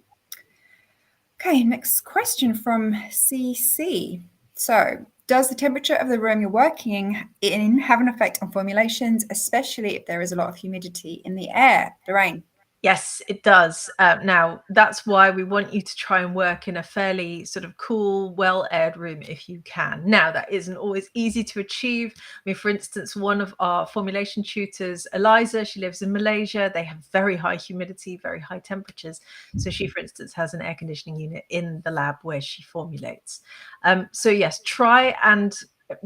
Okay, next question from CC. So, does the temperature of the room you're working in have an effect on formulations, especially if there is a lot of humidity in the air? Lorraine. Yes, it does. Now, that's why we want you to try and work in a fairly sort of cool, well-aired room if you can. Now, that isn't always easy to achieve. I mean, for instance, one of our formulation tutors, Eliza, she lives in Malaysia. They have very high humidity, very high temperatures. So she, for instance, has an air conditioning unit in the lab where she formulates. So yes, try and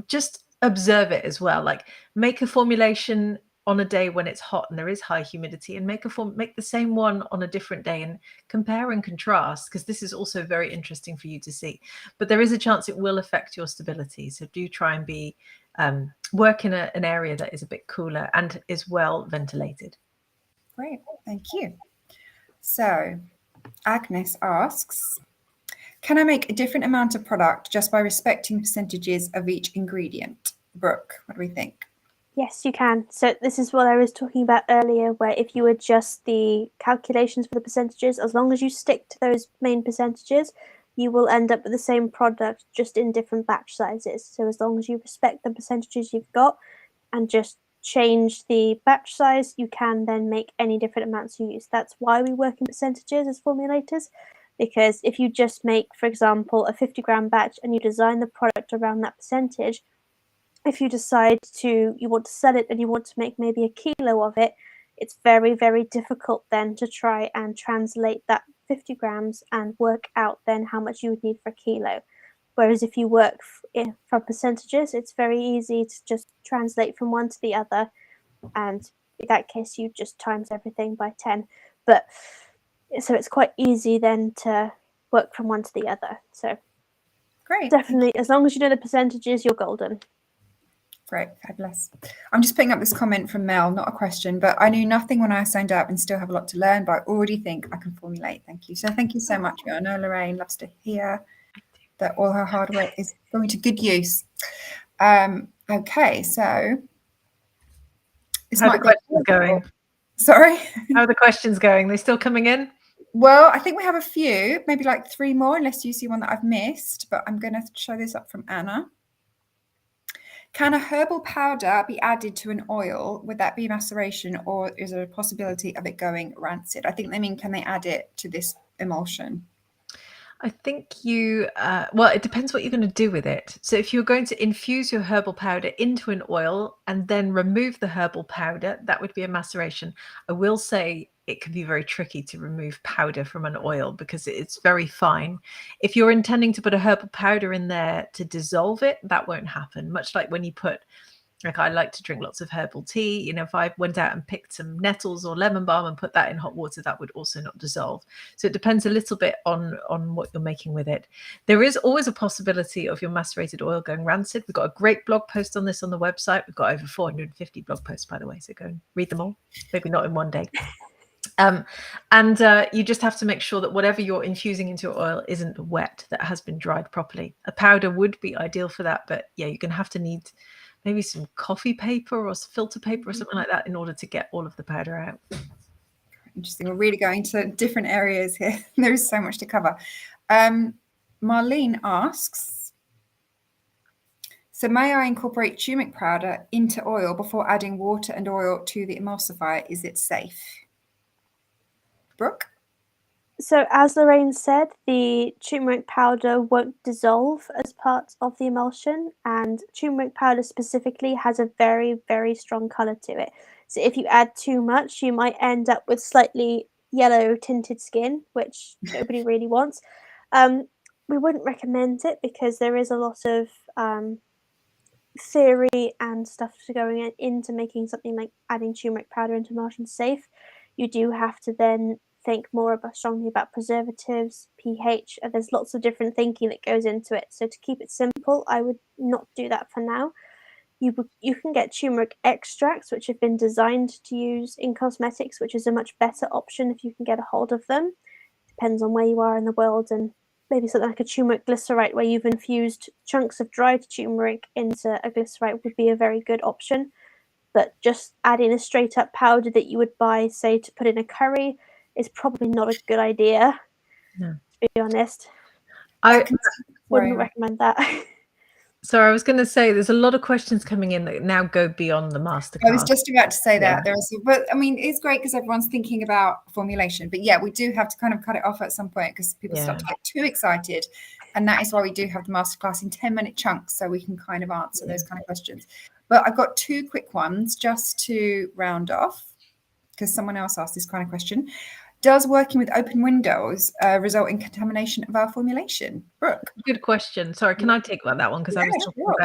just observe it as well. Like, make a formulation on a day when it's hot and there is high humidity, and make the same one on a different day and compare and contrast, because this is also very interesting for you to see. But there is a chance it will affect your stability. So do try and be work in an area that is a bit cooler and is well ventilated. Great, thank you. So Agnes asks, can I make a different amount of product just by respecting percentages of each ingredient? Brooke, what do we think? Yes, you can. So this is what I was talking about earlier, where if you adjust the calculations for the percentages, as long as you stick to those main percentages, you will end up with the same product, just in different batch sizes. So as long as you respect the percentages you've got and just change the batch size, you can then make any different amounts you use. That's why we work in percentages as formulators, because if you just make, for example, a 50-gram batch and you design the product around that percentage, if you decide you want to sell it and you want to make maybe a kilo of it, it's very, very difficult then to try and translate that 50 grams and work out then how much you would need for a kilo. Whereas if you work from percentages, it's very easy to just translate from one to the other. And in that case, you just times everything by 10. But so it's quite easy then to work from one to the other. So Great. Definitely, as long as you know the percentages, you're golden. Great, fabulous. I'm just picking up this comment from Mel, not a question, but I knew nothing when I signed up and still have a lot to learn, but I already think I can formulate. Thank you. So thank you so much. I know Lorraine loves to hear that all her hard work is going to good use. Okay, so how are the questions going? Sorry? How are the questions going? They still coming in? Well, I think we have a few, maybe like 3 more, unless you see one that I've missed, but I'm going to show this up from Anna. Can a herbal powder be added to an oil? Would that be maceration, or is there a possibility of it going rancid? I think they mean, can they add it to this emulsion? I think well, it depends what you're going to do with it. So if you're going to infuse your herbal powder into an oil and then remove the herbal powder, that would be a maceration. I will say it can be very tricky to remove powder from an oil because it's very fine. If you're intending to put a herbal powder in there to dissolve it, that won't happen. Much like when you put, like, I like to drink lots of herbal tea. You know, if I went out and picked some nettles or lemon balm and put that in hot water, that would also not dissolve. So it depends a little bit on what you're making with it. There is always a possibility of your macerated oil going rancid. We've got a great blog post on this on the website. We've got over 450 blog posts, by the way, so go and read them all. Maybe not in one day. You just have to make sure that whatever you're infusing into your oil isn't wet, that has been dried properly. A powder would be ideal for that, but yeah, you're going to have to need maybe some coffee paper or filter paper or something like that in order to get all of the powder out. Interesting. We're really going to different areas here. There is so much to cover. Marlene asks, so may I incorporate turmeric powder into oil before adding water and oil to the emulsifier? Is it safe? Brooke? So as Lorraine said, the turmeric powder won't dissolve as part of the emulsion, and turmeric powder specifically has a very, very strong colour to it. So if you add too much, you might end up with slightly yellow tinted skin, which nobody really wants. We wouldn't recommend it because there is a lot of theory and stuff going into making something like adding turmeric powder into emulsion safe. You do have to then think more strongly about preservatives, pH, and there's lots of different thinking that goes into it. So to keep it simple, I would not do that for now. You can get turmeric extracts, which have been designed to use in cosmetics, which is a much better option if you can get a hold of them. Depends on where you are in the world, and maybe something like a turmeric glycerite where you've infused chunks of dried turmeric into a glycerite would be a very good option. But just adding a straight up powder that you would buy, say, to put in a curry is probably not a good idea. No. To be honest. I wouldn't recommend that. So I was going to say, there's a lot of questions coming in that now go beyond the masterclass. I was just about to say that. But I mean, it's great because everyone's thinking about formulation. But yeah, we do have to kind of cut it off at some point because people start to get too excited. And that is why we do have the masterclass in 10-minute chunks so we can kind of answer those kind of questions. But I've got 2 quick ones just to round off because someone else asked this kind of question. does working with open windows result in contamination of our formulation? Brooke? Good question. Sorry, can I take that one? Because I was Yeah, talking sure.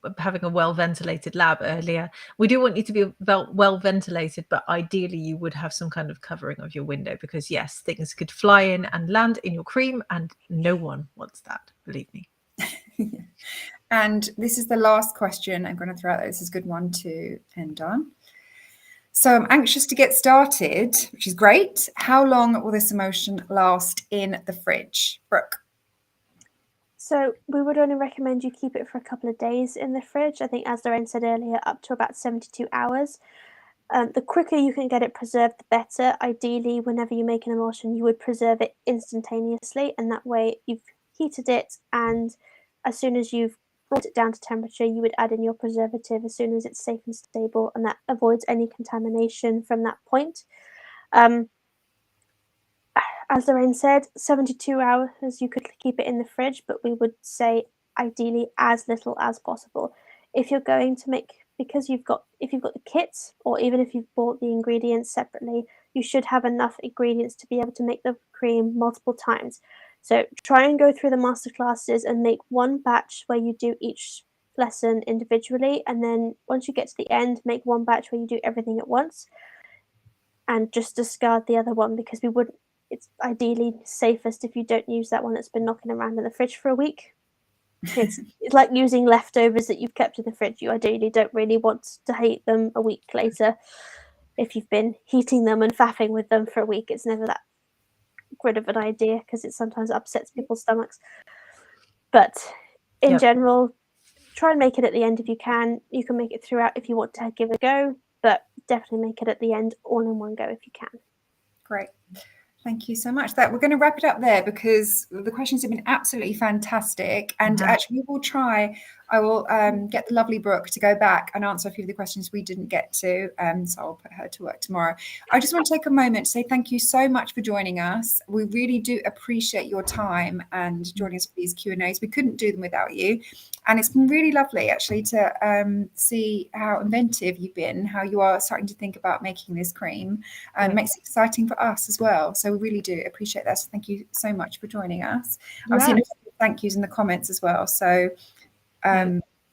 about having a well-ventilated lab earlier. We do want you to be well ventilated, but ideally you would have some kind of covering of your window, because yes, things could fly in and land in your cream, and no one wants that, believe me. And this is the last question I'm going to throw out there. This is a good one to end on. So I'm anxious to get started, which is great. How long will this emulsion last in the fridge? Brooke? So we would only recommend you keep it for a couple of days in the fridge. I think, as Lorraine said earlier, up to about 72 hours. The quicker you can get it preserved, the better. Ideally, whenever you make an emulsion, you would preserve it instantaneously, and that way you've heated it, and as soon as you've brought it down to temperature, you would add in your preservative as soon as it's safe and stable, and that avoids any contamination from that point. As Lorraine said, 72 hours you could keep it in the fridge, but we would say ideally as little as possible. If you're going to make, because if you've got the kits, or even if you've bought the ingredients separately, you should have enough ingredients to be able to make the cream multiple times. So try and go through the masterclasses and make one batch where you do each lesson individually, and then once you get to the end, make one batch where you do everything at once, and just discard the other one, because it's ideally safest if you don't use that one that's been knocking around in the fridge for a week. It's like using leftovers that you've kept in the fridge. You ideally don't really want to eat them a week later. If you've been heating them and faffing with them for a week, it's never that good of an idea, because it sometimes upsets people's stomachs. But in general, try and make it at the end if you can. You can make it throughout if you want to give it a go, but definitely make it at the end all in one go if you can. Great. Thank you so much. We're going to wrap it up there, because the questions have been absolutely fantastic. And actually, I will get the lovely Brooke to go back and answer a few of the questions we didn't get to. So I'll put her to work tomorrow. I just want to take a moment to say thank you so much for joining us. We really do appreciate your time and joining us for these Q&As. We couldn't do them without you. And it's been really lovely, actually, to see how inventive you've been, how you are starting to think about making this cream. And makes it exciting for us as well. So we really do appreciate that. So thank you so much for joining us. I've seen a few thank yous in the comments as well. So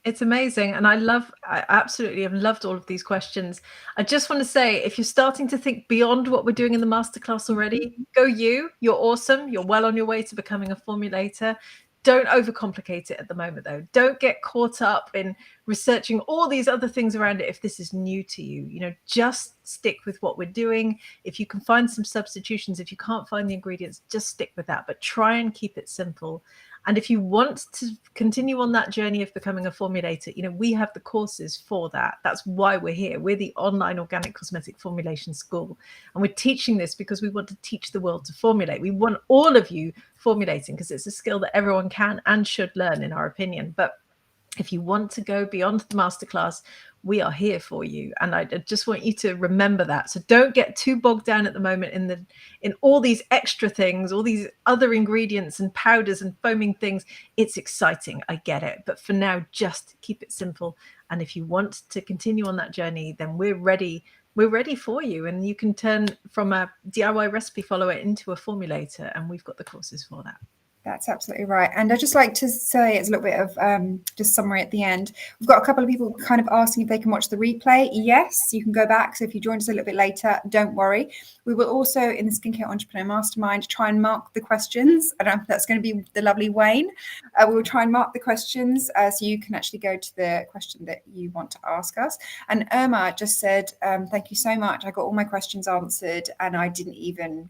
it's amazing. And I absolutely have loved all of these questions. I just want to say, if you're starting to think beyond what we're doing in the masterclass already, go you. You're awesome. You're well on your way to becoming a formulator. Don't overcomplicate it at the moment, though. Don't get caught up in researching all these other things around it if this is new to you. Just stick with what we're doing. If you can find some substitutions, if you can't find the ingredients, just stick with that. But try and keep it simple. And if you want to continue on that journey of becoming a formulator, we have the courses for that. That's why we're here. We're the online organic cosmetic formulation school. And we're teaching this because we want to teach the world to formulate. We want all of you formulating, because it's a skill that everyone can and should learn, in our opinion. But if you want to go beyond the masterclass, we are here for you. And I just want you to remember that. So don't get too bogged down at the moment in all these extra things, all these other ingredients and powders and foaming things. It's exciting. I get it. But for now, just keep it simple. And if you want to continue on that journey, then we're ready. We're ready for you. And you can turn from a DIY recipe follower into a formulator. And we've got the courses for that. That's absolutely right. And I'd just like to say, it's a little bit of just summary at the end. We've got a couple of people kind of asking if they can watch the replay. Yes, you can go back. So if you joined us a little bit later, don't worry. We will also, in the Skincare Entrepreneur Mastermind, try and mark the questions. I don't know if that's going to be the lovely Wayne. We will try and mark the questions so you can actually go to the question that you want to ask us. And Irma just said, thank you so much. I got all my questions answered, and I didn't even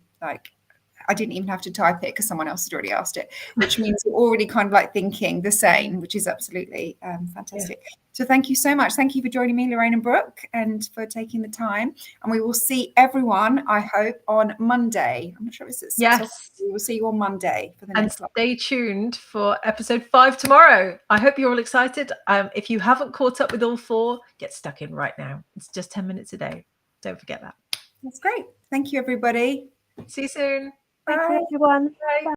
have to type it because someone else had already asked it, which means you're already kind of like thinking the same, which is absolutely fantastic. Yeah. So thank you so much. Thank you for joining me, Lorraine and Brooke, and for taking the time. And we will see everyone, I hope, on Monday. I'm not sure if it's at 6 o'clock. We will see you on Monday for the next one. Stay tuned for episode 5 tomorrow. I hope you're all excited. If you haven't caught up with all 4, get stuck in right now. It's just 10 minutes a day. Don't forget that. That's great. Thank you, everybody. See you soon. Thank you, everyone. Bye. Bye.